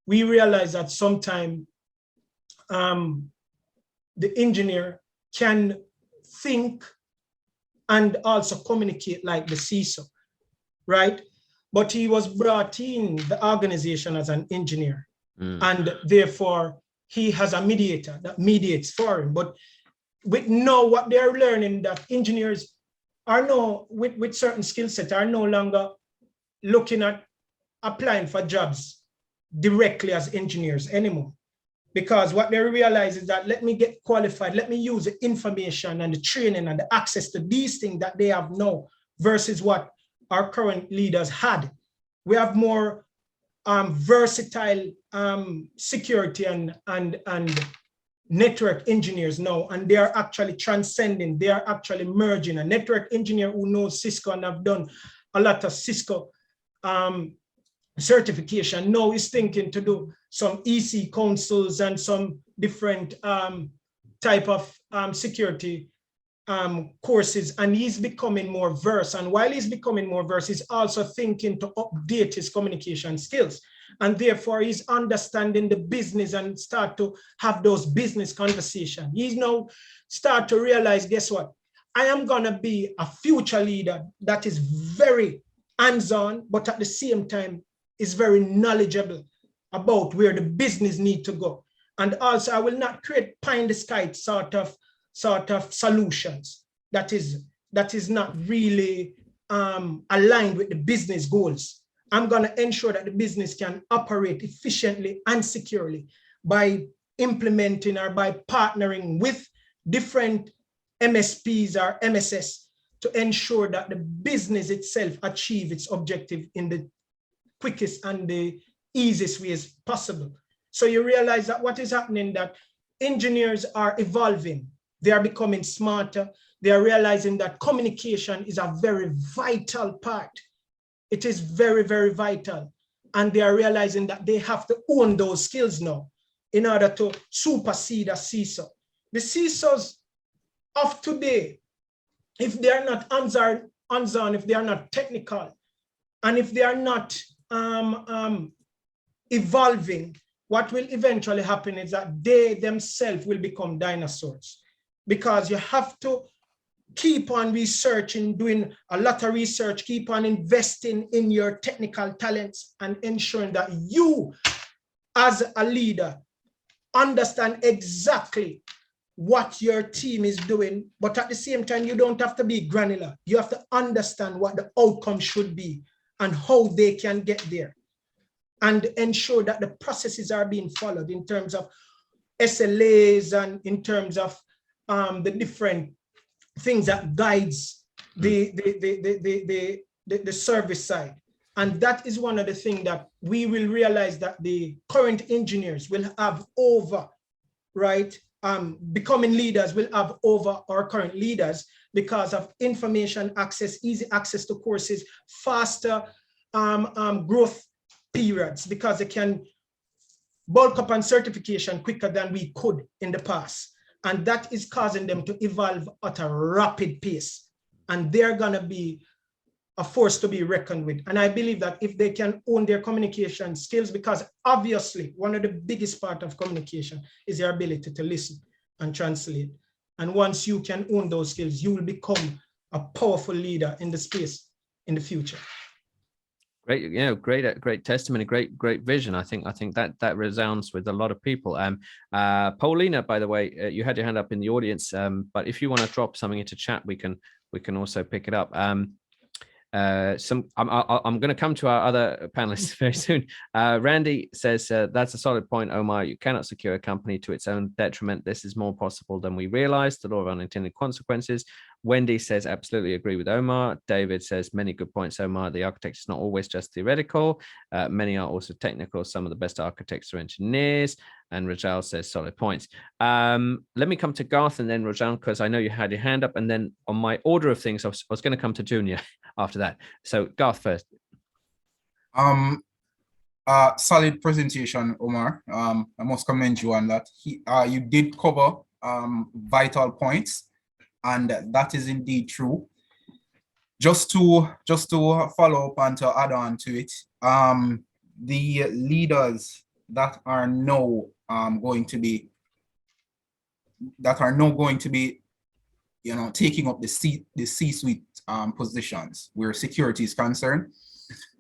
we realize that sometimes the engineer can think and also communicate like the CISO, right? But he was brought in the organization as an engineer, and therefore he has a mediator that mediates for him. But with now what they're learning, that engineers are now with certain skill set are no longer looking at applying for jobs directly as engineers anymore. Because what they realize is that let me get qualified, let me use the information and the training and the access to these things that they have now versus what our current leaders had. We have more versatile security and network engineers now, and they are actually transcending, they are actually merging. A network engineer who knows Cisco and have done a lot of Cisco certification now is thinking to do some EC councils and some different type of security courses, and he's becoming more versed. And while he's becoming more versed, he's also thinking to update his communication skills. And therefore he's understanding the business and start to have those business conversations. He's now start to realize, guess what? I am gonna be a future leader that is very hands-on, but at the same time is very knowledgeable about where the business need to go. And also I will not create pie in the sky sort of solutions that is not really aligned with the business goals. I'm going to ensure that the business can operate efficiently and securely by implementing or by partnering with different MSPs or MSS to ensure that the business itself achieve its objective in the quickest and the easiest ways possible. So you realize that what is happening, that engineers are evolving. They are becoming smarter. They are realizing that communication is a very vital part. It is very, very vital. And they are realizing that they have to own those skills now in order to supersede a CISO. The CISOs of today, if they are not hands-on, if they are not technical, and if they are not evolving, what will eventually happen is that they themselves will become dinosaurs, because you have to keep on researching, doing a lot of research, keep on investing in your technical talents and ensuring that you as a leader understand exactly what your team is doing, but at the same time, you don't have to be granular. You have to understand what the outcome should be and how they can get there, and ensure that the processes are being followed in terms of SLAs and in terms of the different things that guides the service side. And that is one of the things that we will realize that the current engineers will have over, right? Becoming leaders will have over our current leaders because of information access, easy access to courses, faster growth periods, because they can bulk up on certification quicker than we could in the past. And that is causing them to evolve at a rapid pace. And they're gonna be a force to be reckoned with. And I believe that if they can own their communication skills, because obviously one of the biggest part of communication is their ability to listen and translate. And once you can own those skills, you will become a powerful leader in the space in the future. Great, great testimony, great vision. I think that resounds with a lot of people. Paulina, by the way, you had your hand up in the audience, but if you want to drop something into chat, we can also pick it up. I'm going to come to our other panelists very soon. Randy says, that's a solid point, Omar. You cannot secure a company to its own detriment. This is more possible than we realize, the law of unintended consequences. Wendy says, absolutely agree with Omar. David says, many good points, Omar. The architect is not always just theoretical. Many are also technical. Some of the best architects are engineers. And Rojaun says, solid points. Let me come to Garth and then Rojaun, because I know you had your hand up. And then on my order of things, I was going to come to Junior after that. So Garth first. Solid presentation, Omar. I must commend you on that. You did cover vital points, and that is indeed true. Just to follow up and to add on to it, the leaders that are now going to be, you know, taking up the C-suite positions where security is concerned.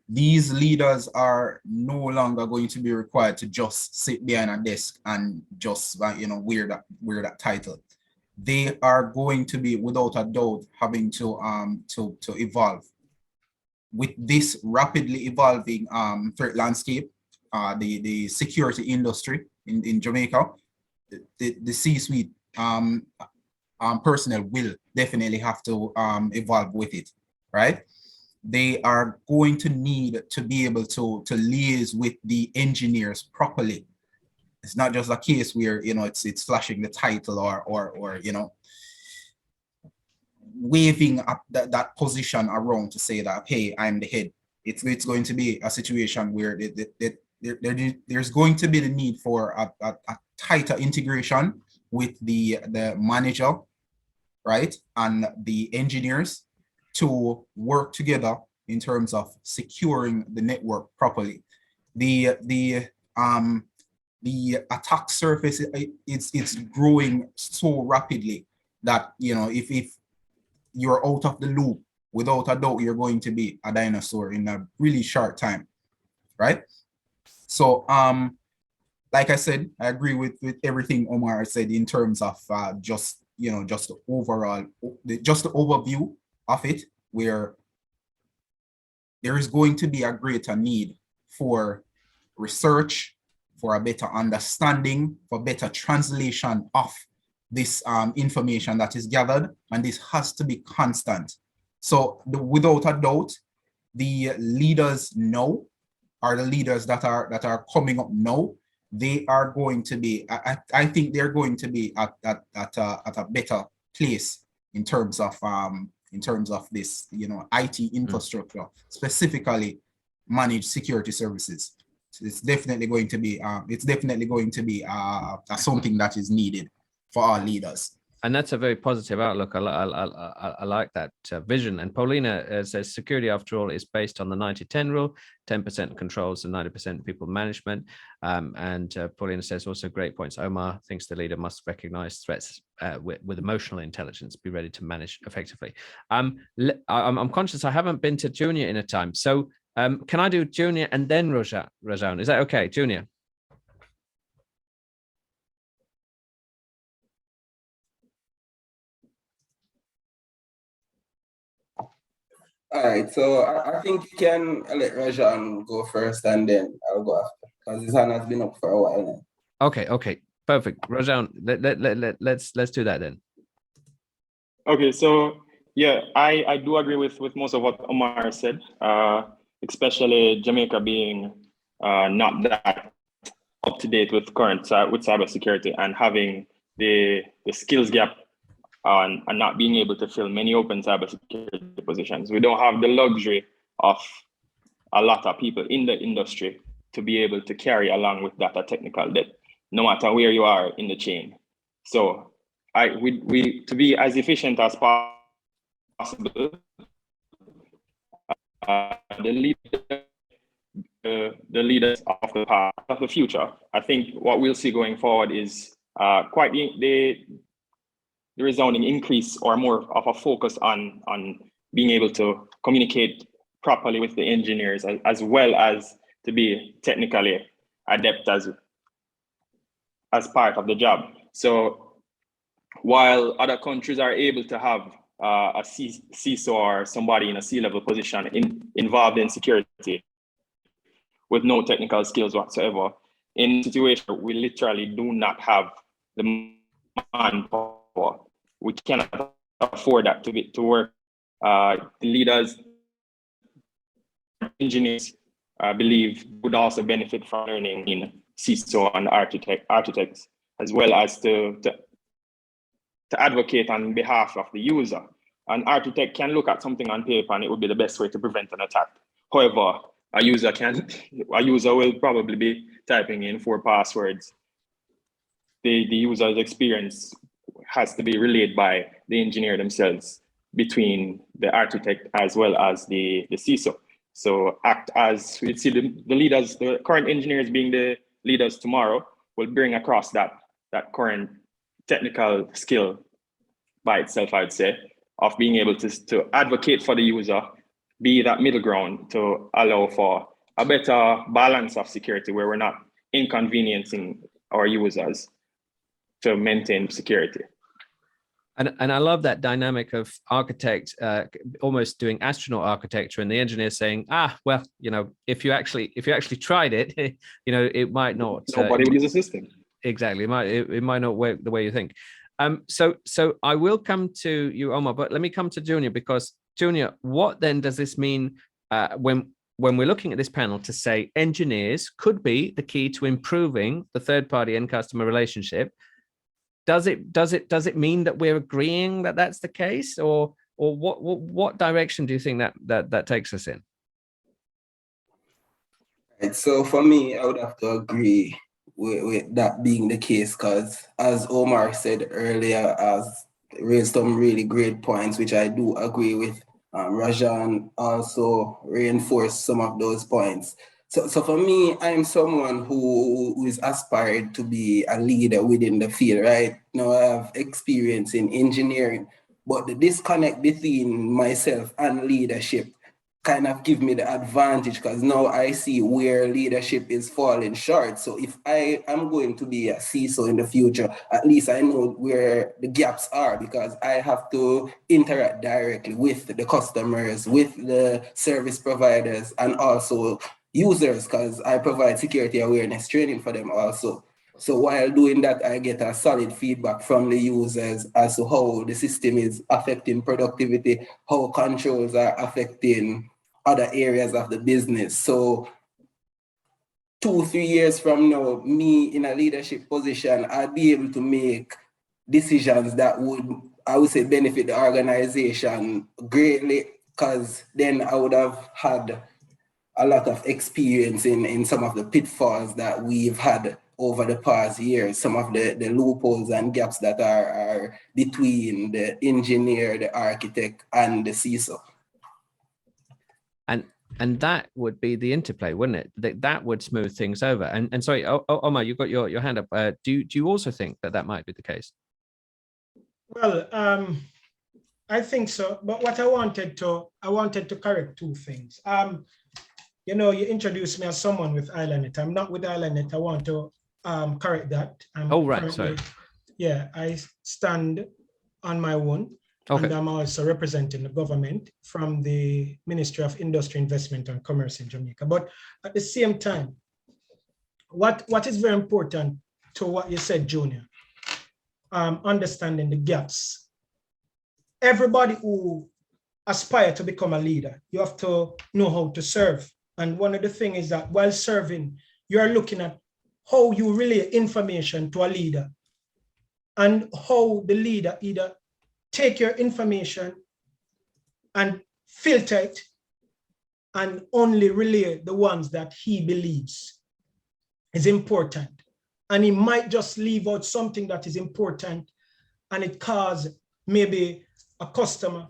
These leaders are no longer going to be required to just sit behind a desk and just, you know, wear that title. They are going to be, without a doubt, having to evolve. With this rapidly evolving threat landscape, the security industry in Jamaica, the C-suite personnel will definitely have to evolve with it, right? They are going to need to be able to liaise with the engineers properly. It's not just a case where, you know, it's flashing the title or you know, waving up that position around to say that, hey, I'm the head. It's going to be a situation where there's going to be the need for a tighter integration with the manager, right, and the engineers to work together in terms of securing the network properly. The attack surface, it's growing so rapidly that, you know, if you're out of the loop, without a doubt, you're going to be a dinosaur in a really short time, right? So, like I said, I agree with everything Omar said in terms of just the overall, just the overview of it, where there is going to be a greater need for research, for a better understanding, for better translation of this information that is gathered, and this has to be constant. So without a doubt, the leaders now, are the leaders that are coming up now, they are going to be, I think they're going to be at a better place in terms of this, you know, IT infrastructure, specifically managed security services. So it's definitely going to be something that is needed for our leaders. And that's a very positive outlook. I like that vision. And Paulina says, security, after all, is based on the 90-10 rule, 10% controls and 90% people management. And Paulina says, also great points. Omar thinks the leader must recognize threats with emotional intelligence, be ready to manage effectively. I'm conscious I haven't been to Junior in a time. So can I do Junior and then Rojaun? Is that okay, Junior? All right, so I think you can let Rojaun go first and then I'll go after, because his hand has been up for a while now. Okay, perfect. Rojaun, let's do that then. Okay, so yeah, I do agree with most of what Omar said, especially Jamaica being not that up to date with current with cybersecurity and having the skills gap and not being able to fill many open cybersecurity positions. We don't have the luxury of a lot of people in the industry to be able to carry along with that technical debt, no matter where you are in the chain. So we to be as efficient as possible, the leaders of the past, of the future. I think what we'll see going forward is quite the resounding increase or more of a focus on being able to communicate properly with the engineers, as well as to be technically adept as part of the job. So while other countries are able to have a CISO or somebody in a C-level position involved in security with no technical skills whatsoever, in a situation where we literally do not have the manpower. We cannot afford that to work. The leaders, engineers, believe would also benefit from learning in CISO and architects, as well as to advocate on behalf of the user. An architect can look at something on paper and it would be the best way to prevent an attack. However, a user will probably be typing in 4 passwords. The user's experience has to be relayed by the engineer themselves between the architect as well as the CISO. So act as, we see the leaders, the current engineers being the leaders tomorrow, will bring across that current technical skill by itself, I'd say, of being able to advocate for the user, be that middle ground to allow for a better balance of security where we're not inconveniencing our users to maintain security. And I love that dynamic of architect almost doing astronaut architecture and the engineer saying, well, if you actually tried it, it might not. Nobody will use the system. Exactly. It might not work the way you think. So I will come to you, Omar, but let me come to Junior, because Junior, what then does this mean when we're looking at this panel to say engineers could be the key to improving the third-party end customer relationship? Does it mean that we're agreeing that that's the case, or what direction do you think that takes us in? Right, so for me, I would have to agree with that being the case, because as Omar said earlier, has raised some really great points, which I do agree with. Rojaun also reinforced some of those points. So for me, I'm someone who is aspired to be a leader within the field, right? Now I have experience in engineering, but the disconnect between myself and leadership kind of give me the advantage, because now I see where leadership is falling short. So if I am going to be a CISO in the future, at least I know where the gaps are, because I have to interact directly with the customers, with the service providers, and also users, because I provide security awareness training for them also. So while doing that, I get a solid feedback from the users as to how the system is affecting productivity, how controls are affecting other areas of the business. So 2-3 years from now, me in a leadership position, I'd be able to make decisions that would, I would say, benefit the organization greatly, because then I would have had a lot of experience in some of the pitfalls that we've had over the past years, some of the loopholes and gaps that are between the engineer, the architect, and the CISO. And that would be the interplay, wouldn't it? That would smooth things over. And sorry, Omar, you got your hand up. Do you also think that might be the case? Well, I think so. But what I wanted to correct 2 things. You introduced me as someone with ISLANet. I'm not with ISLANet. I want to correct that. Right, sorry. Yeah, I stand on my own. Okay. And I'm also representing the government from the Ministry of Industry, Investment and Commerce in Jamaica. But at the same time, what is very important to what you said, Junior, understanding the gaps. Everybody who aspires to become a leader, you have to know how to serve. And one of the things is that while serving, you are looking at how you relay information to a leader and how the leader either take your information and filter it and only relay the ones that he believes is important. And he might just leave out something that is important and it cause maybe a customer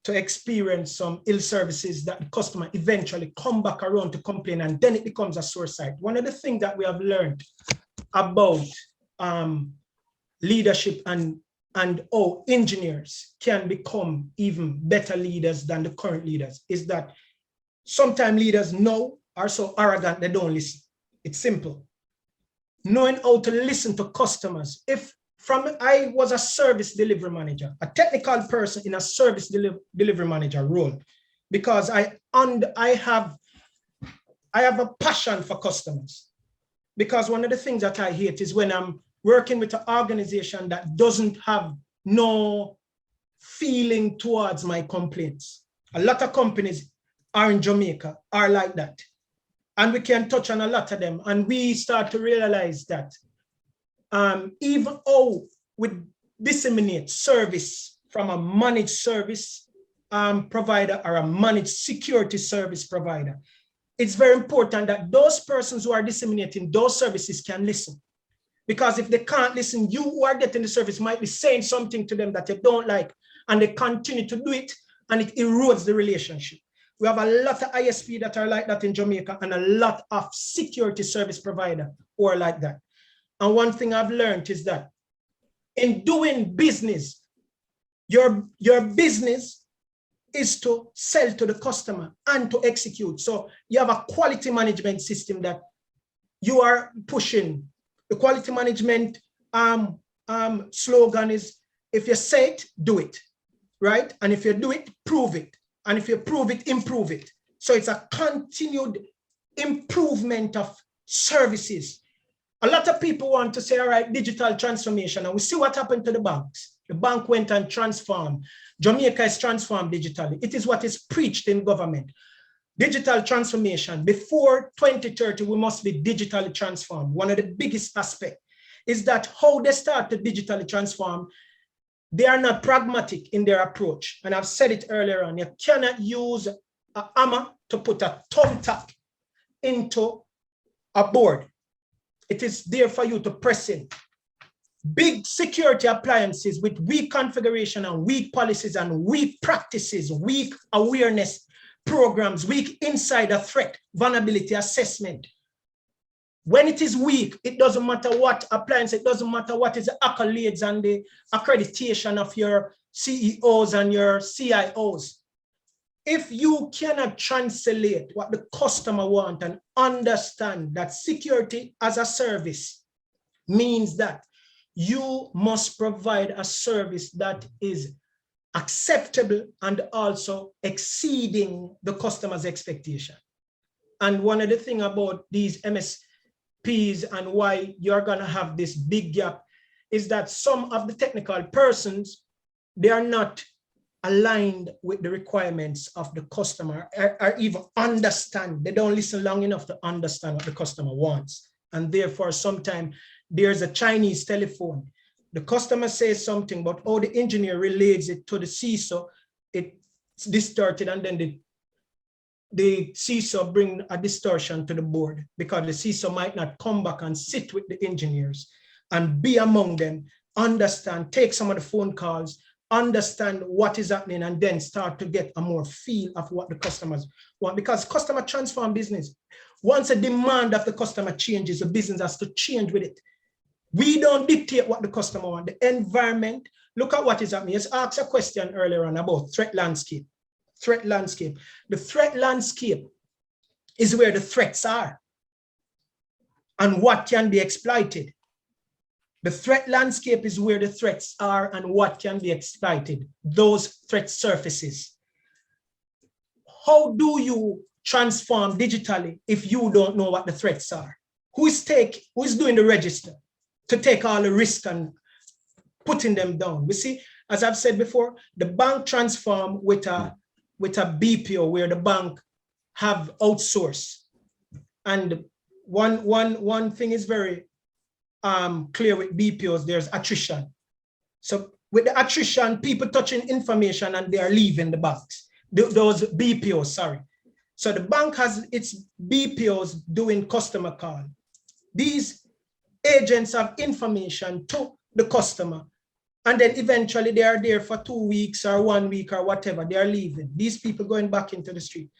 to experience some ill services that the customer eventually come back around to complain, and then it becomes a sore site. One of the things that we have learned about leadership and how engineers can become even better leaders than the current leaders is that sometimes leaders now are so arrogant they don't listen. It's simple. Knowing how to listen to customers. If, I was a service delivery manager, a technical person in a service delivery manager role, because I have a passion for customers. Because one of the things that I hate is when I'm working with an organization that doesn't have no feeling towards my complaints. A lot of companies are in Jamaica are like that. And we can touch on a lot of them. And we start to realize that even though we disseminate service from a managed service provider or a managed security service provider, it's very important that those persons who are disseminating those services can listen. Because if they can't listen, you who are getting the service might be saying something to them that they don't like, and they continue to do it, and it erodes the relationship. We have a lot of ISP that are like that in Jamaica, and a lot of security service provider who are like that. And one thing I've learned is that in doing business, your business is to sell to the customer and to execute. So you have a quality management system that you are pushing. The quality management slogan is, if you say it, do it, right? And if you do it, prove it. And if you prove it, improve it. So it's a continued improvement of services. A lot of people want to say, all right, digital transformation. And we see what happened to the banks. The bank went and transformed. Jamaica is transformed digitally. It is what is preached in government. Digital transformation. Before 2030, we must be digitally transformed. One of the biggest aspects is that how they start to digitally transform, they are not pragmatic in their approach. And I've said it earlier on, you cannot use a hammer to put a thumbtack into a board. It is there for you to press in. Big security appliances with weak configuration and weak policies and weak practices, weak awareness programs, weak insider threat, vulnerability assessment. When it is weak, it doesn't matter what appliance, it doesn't matter what is the accolades and the accreditation of your CEOs and your CIOs. If you cannot translate what the customer wants and understand that security as a service means that you must provide a service that is acceptable and also exceeding the customer's expectation. And one of the things about these MSPs and why you're going to have this big gap is that some of the technical persons, they are not aligned with the requirements of the customer or even understand. They don't listen long enough to understand what the customer wants. And therefore, sometimes there's a Chinese telephone. The customer says something, but how the engineer relays it to the CISO, it's distorted, and then the CISO bring a distortion to the board because the CISO might not come back and sit with the engineers and be among them, understand, take some of the phone calls, understand what is happening, and then start to get a more feel of what the customers want, because customer transform business. Once a demand of the customer changes, the business has to change with it. We don't dictate what the customer wants. The environment, look at what is happening. Let's ask a question earlier on about threat landscape. Threat landscape. The threat landscape is where the threats are and what can be exploited. The threat landscape is where the threats are and what can be exploited, those threat surfaces. How do you transform digitally if you don't know what the threats are? Who is doing the register to take all the risk and putting them down? We see, as I've said before, the bank transform with a BPO where the bank have outsourced. And one thing is very clear with BPOs, there's attrition. So with the attrition, people touching information and they are leaving the banks, those BPOs, sorry. So the bank has its BPOs doing customer call. These agents have information to the customer, and then eventually they are there for 2 weeks or 1 week or whatever, they are leaving. These people going back into the street.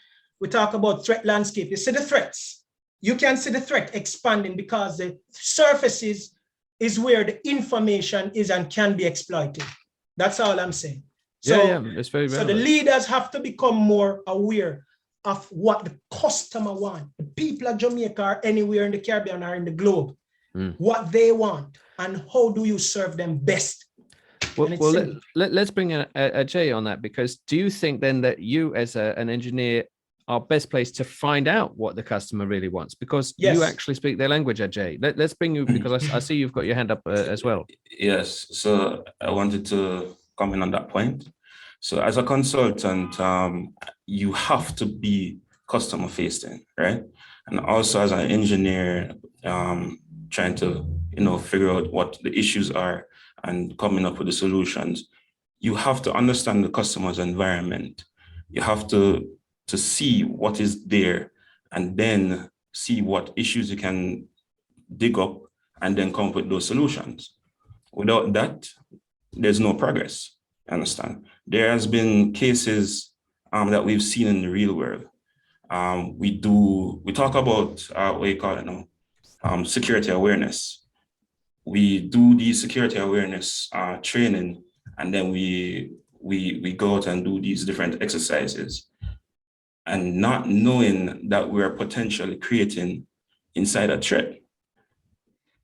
We talk about threat landscape. You see the threats. You can see the threat expanding because the surfaces is where the information is and can be exploited. That's all I'm saying. So, it's very so the leaders have to become more aware of what the customer wants. The people of Jamaica or anywhere in the Caribbean or in the globe, what they want. and how do you serve them best? Well, let's bring in Agyei on that, because do you think then that you as an engineer are best placed to find out what the customer really wants? Because you actually speak their language, Agyei. Let's bring you, because I see you've got your hand up as well. Yes, so I wanted to comment on that point. So as a consultant, you have to be customer facing, right? And also as an engineer, trying to, figure out what the issues are and coming up with the solutions, you have to understand the customer's environment. You have to see what is there and then see what issues you can dig up and then come up with those solutions. Without that, there's no progress. Understand? There has been cases that we've seen in the real world. We talk about what you call it now, security awareness. We do the security awareness training, and then we go out and do these different exercises, and not knowing that we are potentially creating inside a threat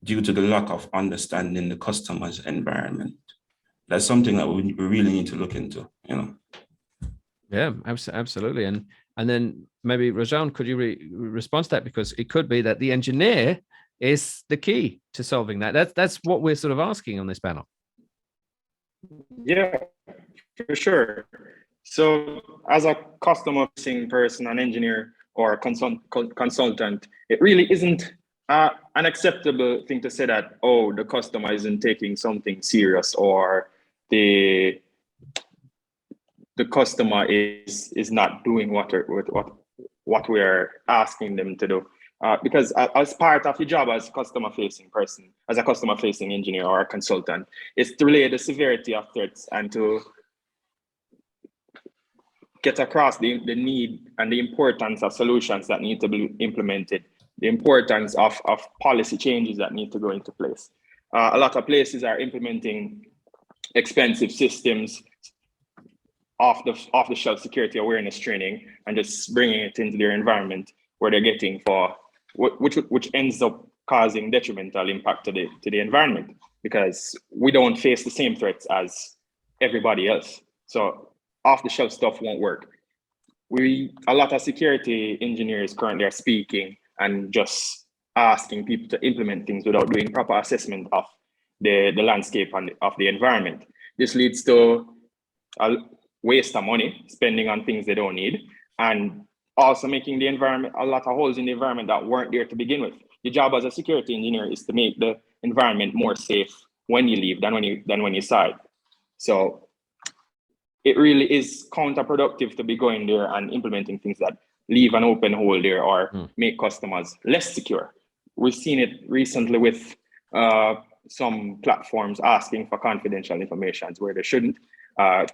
due to the lack of understanding the customer's environment. That's something that we really need to look into, Yeah, absolutely. And then maybe Rojaun, could you respond to that? Because it could be that the engineer is the key to solving that. That's what we're sort of asking on this panel. Yeah, for sure. So as a customer-facing person, an engineer or a consultant, it really isn't an acceptable thing to say that, oh, the customer isn't taking something serious, or the customer is not doing what we're asking them to do. Because as part of your job as a customer-facing person, as a customer-facing engineer or a consultant, is to relay the severity of threats and to get across the need and the importance of solutions that need to be implemented, the importance of policy changes that need to go into place. A lot of places are implementing expensive systems, off-the-shelf security awareness training, and just bringing it into their environment where they're getting which ends up causing detrimental impact to the environment, because we don't face the same threats as everybody else. So off-the-shelf stuff won't work. A lot of security engineers currently are speaking and just asking people to implement things without doing proper assessment of the landscape and of the environment. This leads to a waste of money, spending on things they don't need, and also making the environment, a lot of holes in the environment that weren't there to begin with. Your job as a security engineer is to make the environment more safe when you leave than when you saw it. So it really is counterproductive to be going there and implementing things that leave an open hole there or make customers less secure. We've seen it recently with some platforms asking for confidential information where they shouldn't. A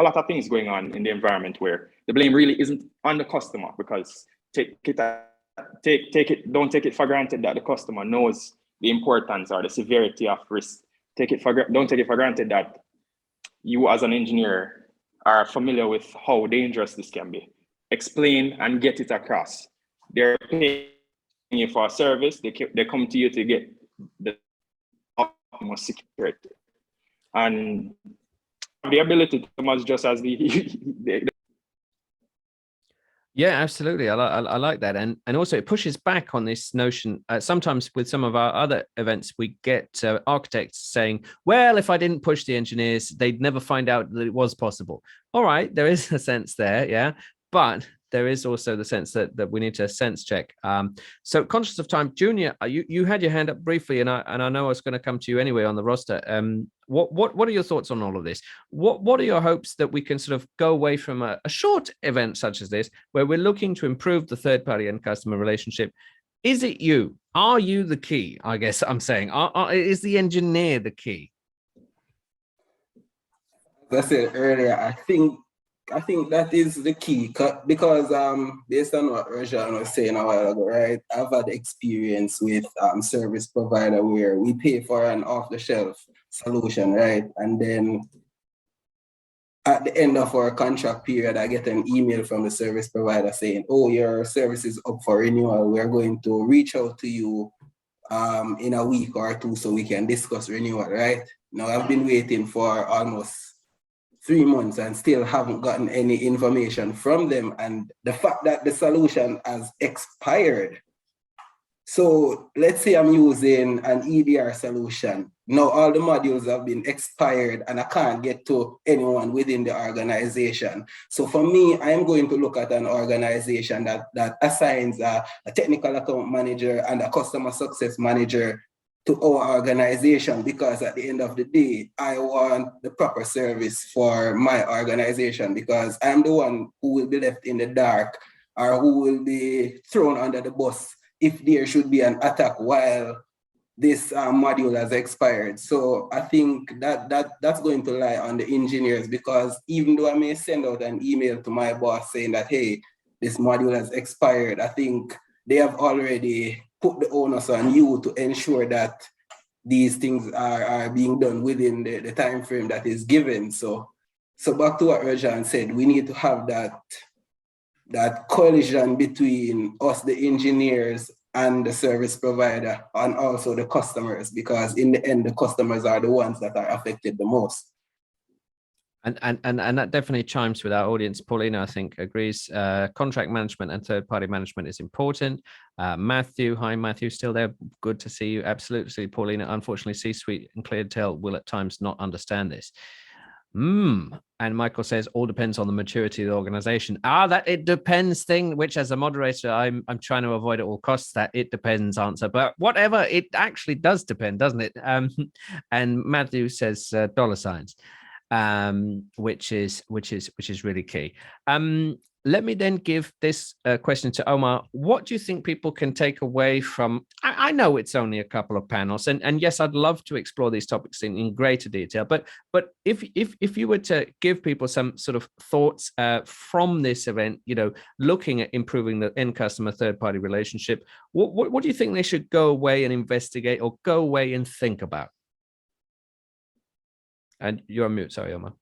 lot of things going on in the environment where the blame really isn't on the customer, because don't take it for granted that the customer knows the importance or the severity of risk. Don't take it for granted that you as an engineer are familiar with how dangerous this can be. Explain and get it across. They're paying you for a service. They come to you to get the utmost security. And the ability to much just as the Yeah, absolutely. I like that. And also it pushes back on this notion. Sometimes with some of our other events, we get architects saying, well, if I didn't push the engineers, they'd never find out that it was possible. All right, there is a sense there, yeah. But there is also the sense that we need to sense check. So conscious of time, Junior, you had your hand up briefly, and I know I was going to come to you anyway on the roster. What are your thoughts on all of this? What are your hopes that we can sort of go away from a short event such as this, where we're looking to improve the third party and customer relationship? Is it you? Are you the key? I guess I'm saying, is the engineer the key? As I said earlier, I think that is the key, because based on what Rojaun was saying a while ago, right? I've had experience with service provider where we pay for an off-the-shelf solution, right? And then at the end of our contract period, I get an email from the service provider saying, oh, your service is up for renewal. We're going to reach out to you in a week or two so we can discuss renewal, right? Now I've been waiting for almost 3 months and still haven't gotten any information from them. And the fact that the solution has expired. So let's say I'm using an EDR solution. Now all the modules have been expired and I can't get to anyone within the organization. So for me, I'm going to look at an organization that assigns a technical account manager and a customer success manager to our organization, because at the end of the day, I want the proper service for my organization, because I'm the one who will be left in the dark or who will be thrown under the bus if there should be an attack while this module has expired. So I think that's going to lie on the engineers, because even though I may send out an email to my boss saying that, hey, this module has expired, I think they have already put the onus on you to ensure that these things are being done within the time frame that is given. So back to what Rojaun said, we need to have that coalition between us, the engineers, and the service provider, and also the customers, because in the end, the customers are the ones that are affected the most. And that definitely chimes with our audience. Paulina, I think, agrees. Contract management and third-party management is important. Matthew, hi, Matthew, still there? Good to see you. Absolutely, Paulina. Unfortunately, C-suite and clientele will at times not understand this. And Michael says, all depends on the maturity of the organization. That it depends thing, which as a moderator, I'm trying to avoid at all costs that it depends answer. But whatever, it actually does depend, doesn't it? And Matthew says $signs. Which is really key. Let me then give this question to Omar. What do you think people can take away from? I know it's only a couple of panels, and yes, I'd love to explore these topics in greater detail. But if you were to give people some sort of thoughts from this event, looking at improving the end customer third party relationship, what do you think they should go away and investigate or go away and think about? And you're on mute, sorry, Omar.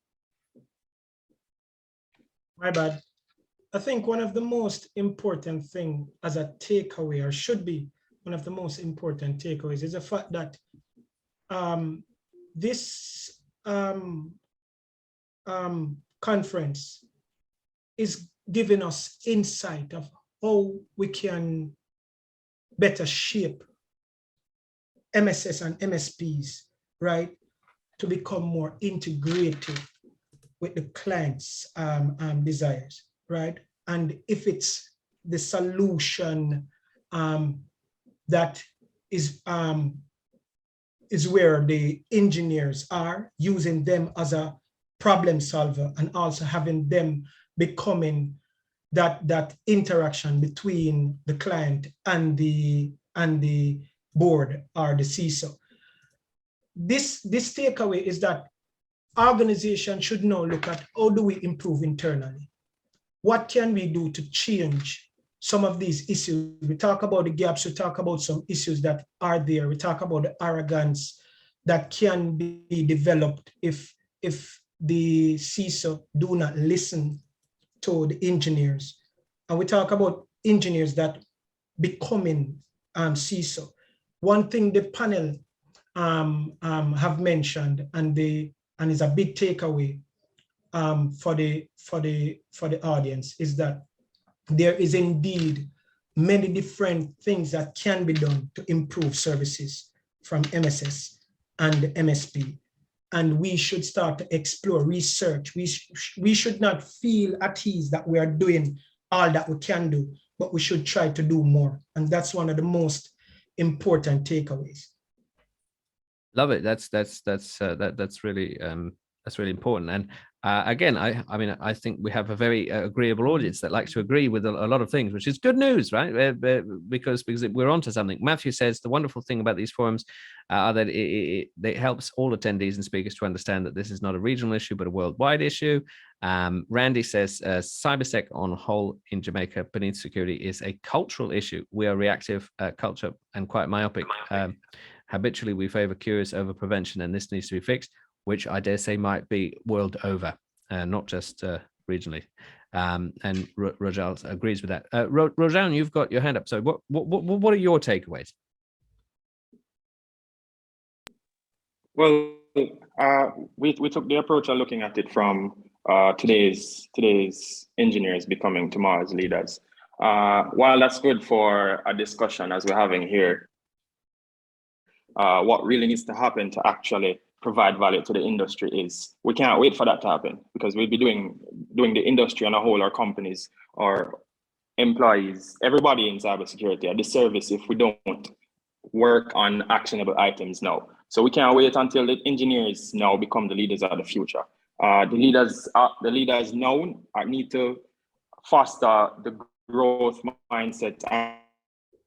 My bad. I think one of the most important thing as a takeaway, or should be one of the most important takeaways, is the fact that this conference is giving us insight of how we can better shape MSS and MSPs, right, to become more integrated with the client's desires, right? And if it's the solution that is where the engineers are, using them as a problem solver and also having them becoming that interaction between the client and the board or the CISO. This takeaway is that organization should now look at how do we improve internally? What can we do to change some of these issues? We talk about the gaps, we talk about some issues that are there. We talk about the arrogance that can be developed if the CISO do not listen to the engineers. And we talk about engineers that becoming CISO. One thing the panel have mentioned and is a big takeaway for the audience is that there is indeed many different things that can be done to improve services from MSS and MSP, and we should start to explore research. We should not feel at ease that we are doing all that we can do, but we should try to do more, and that's one of the most important takeaways. Love it. That's really important. And again, I think we have a very agreeable audience that likes to agree with a lot of things, which is good news, right? Because we're onto something. Matthew says the wonderful thing about these forums are that it helps all attendees and speakers to understand that this is not a regional issue, but a worldwide issue. Randy says cybersec on whole in Jamaica beneath security is a cultural issue. We are reactive culture and quite myopic. Habitually, we favor cures over prevention, and this needs to be fixed, which I dare say might be world over, not just regionally. And Rojaun agrees with that. Rojaun, you've got your hand up. So what are your takeaways? Well, we took the approach of looking at it from today's engineers becoming tomorrow's leaders. While that's good for a discussion as we're having here, what really needs to happen to actually provide value to the industry is we can't wait for that to happen, because we'll be doing the industry on a whole, our companies, our employees, everybody in cybersecurity a disservice if we don't work on actionable items now. So we can't wait until the engineers now become the leaders of the future. The leaders now need to foster the growth mindset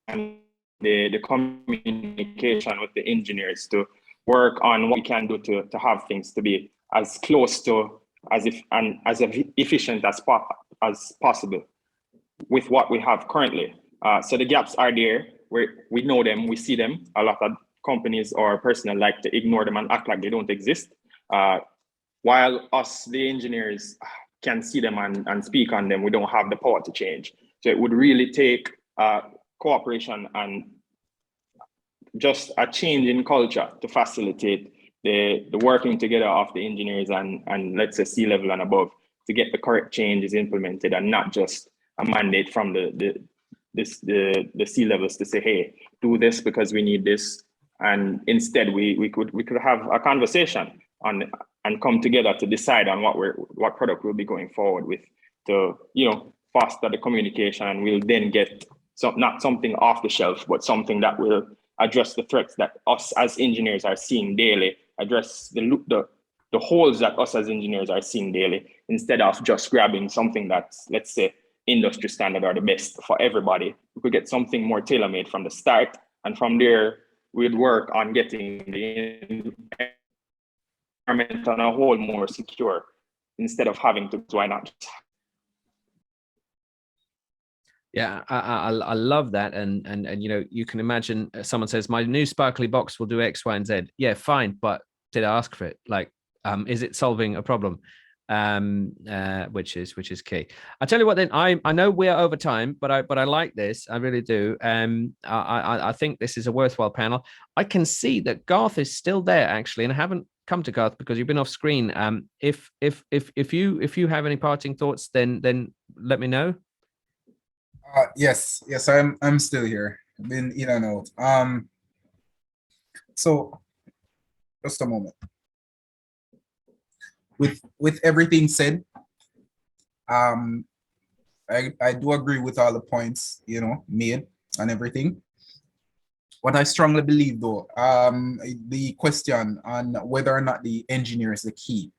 and the communication with the engineers to work on what we can do to have things to be as close to as efficient as possible with what we have currently. So the gaps are there. We know them, we see them. A lot of companies or personnel like to ignore them and act like they don't exist. While us, the engineers, can see them and speak on them, we don't have the power to change. So it would really take cooperation and just a change in culture to facilitate the working together of the engineers and let's say C-level and above to get the correct changes implemented, and not just a mandate from the C-levels to say, hey, do this because we need this. And instead we could have a conversation on and come together to decide on what product we'll be going forward with to, foster the communication, and we'll then get not something off the shelf, but something that will address the threats that us as engineers are seeing daily, address the holes that us as engineers are seeing daily, instead of just grabbing something that's, let's say, industry standard or the best for everybody. We could get something more tailor-made from the start, and from there, we'd work on getting the environment on a whole more secure, instead of having to, why not? Yeah, I love that, and you can imagine someone says my new sparkly box will do X, Y, and Z. Yeah, fine, but did I ask for it? Like, is it solving a problem? Which is key. I tell you what, then I know we are over time, but I like this, I really do. I think this is a worthwhile panel. I can see that Garth is still there actually, and I haven't come to Garth because you've been off screen. If you have any parting thoughts, then let me know. Yes, I'm still here. Been in and out. So just a moment. With everything said, I do agree with all the points made and everything. What I strongly believe though, the question on whether or not the engineer is the key,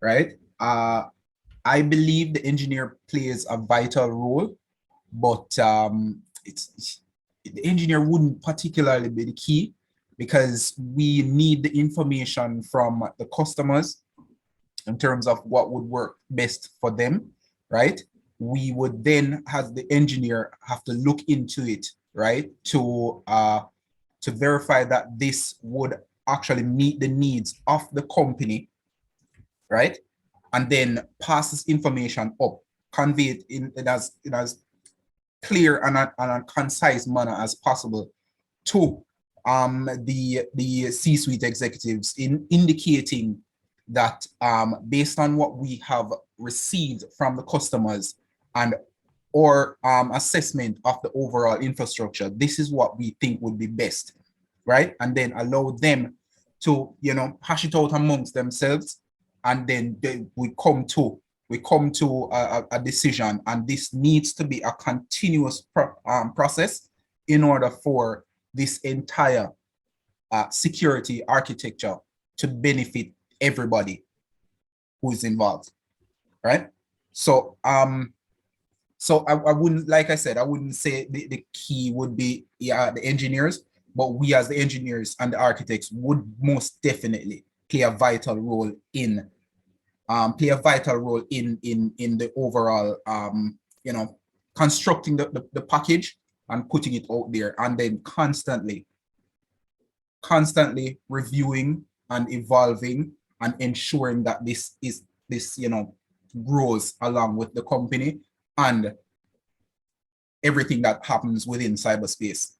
right? I believe the engineer plays a vital role, but the engineer wouldn't particularly be the key, because we need the information from the customers in terms of what would work best for them, right? We would then, as the engineer, have to look into it, right? To verify that this would actually meet the needs of the company, right? And then pass this information up, convey it in as clear and a concise manner as possible to the C-suite executives, in indicating that based on what we have received from the customers and or assessment of the overall infrastructure, this is what we think would be best, right? And then allow them to hash it out amongst themselves, and then we come to a decision, and this needs to be a continuous process in order for this entire security architecture to benefit everybody who is involved, right? So I wouldn't, like I said, I wouldn't say the key would be the engineers, but we as the engineers and the architects would most definitely play a vital role in the overall constructing the package and putting it out there, and then constantly reviewing and evolving and ensuring that this grows along with the company and everything that happens within cyberspace.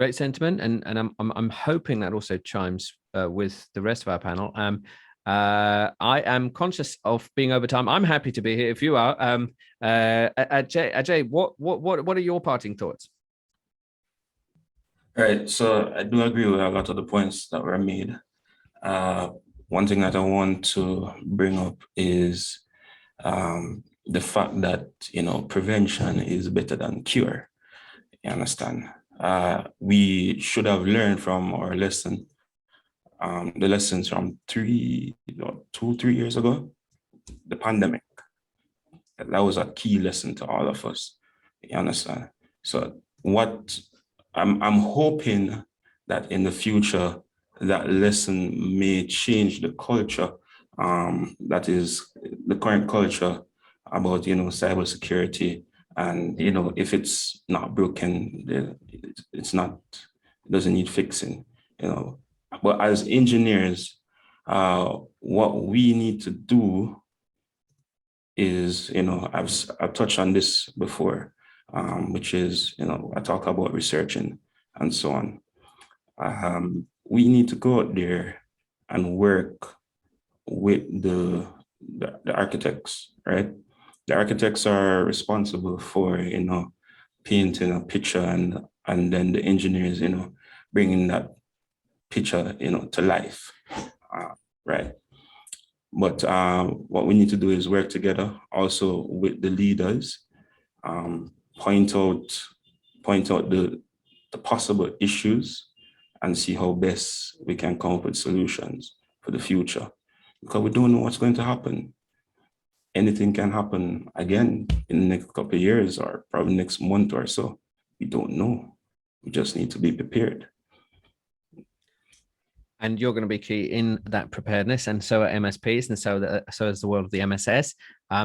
Great sentiment, and I'm hoping that also chimes with the rest of our panel. I am conscious of being over time. I'm happy to be here if you are. Agyei, what are your parting thoughts? All right, so I do agree with a lot of the points that were made. One thing that I want to bring up is the fact that, you know, prevention is better than cure. You understand? We should have learned from our lesson, the lessons from 2-3 years ago, the pandemic. That was a key lesson to all of us. You understand? So what I'm hoping that in the future, that lesson may change the culture, that is the current culture about, you know, cybersecurity. And, you know, if it's not broken, it doesn't need fixing, you know. But as engineers, what we need to do is, you know, I've touched on this before, which is, you know, I talk about researching and so on. We need to go out there and work with the architects, right? The architects are responsible for, you know, painting a picture, and then the engineers, you know, bringing that picture, you know, to life, right? But what we need to do is work together also with the leaders, point out the possible issues and see how best we can come up with solutions for the future, because we don't know what's going to happen. Anything can happen again in the next couple of years, or probably next month or so. We don't know. We just need to be prepared. And you're going to be key in that preparedness, and so are MSPs, and so is the world of the MSS.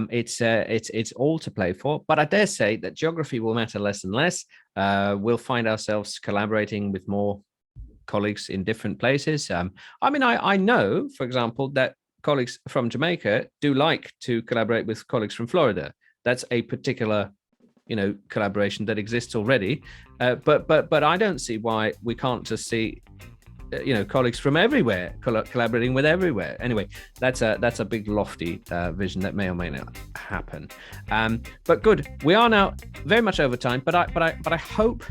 It's all to play for. But I dare say that geography will matter less and less. We'll find ourselves collaborating with more colleagues in different places. I mean, I know, for example, that colleagues from Jamaica do like to collaborate with colleagues from Florida. That's a particular, you know, collaboration that exists already. But I don't see why we can't just see, you know, colleagues from everywhere collaborating with everywhere. Anyway, that's a big lofty vision that may or may not happen. But good, we are now very much over time. But I hope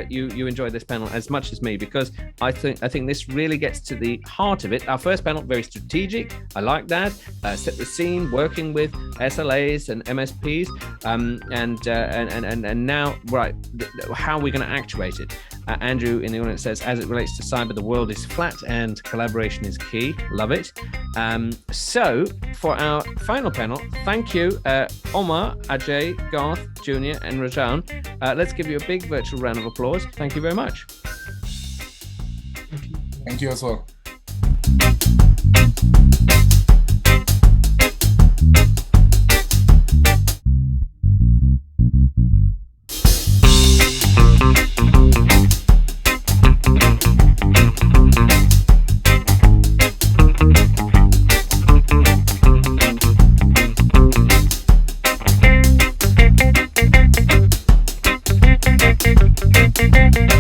you enjoyed this panel as much as me, because I think this really gets to the heart of it. Our first panel, very strategic. I like that. Set the scene, working with SLAs and MSPs, and now, right, how are we going to actuate it? Andrew in the audience says, as it relates to cyber, the world is flat and collaboration is key. Love it. So for our final panel, thank you, Omar, Agyei, Garth, Junior, and Rojaun. Let's give you a big virtual round of applause. Thank you very much. Thank you as well. Thank you.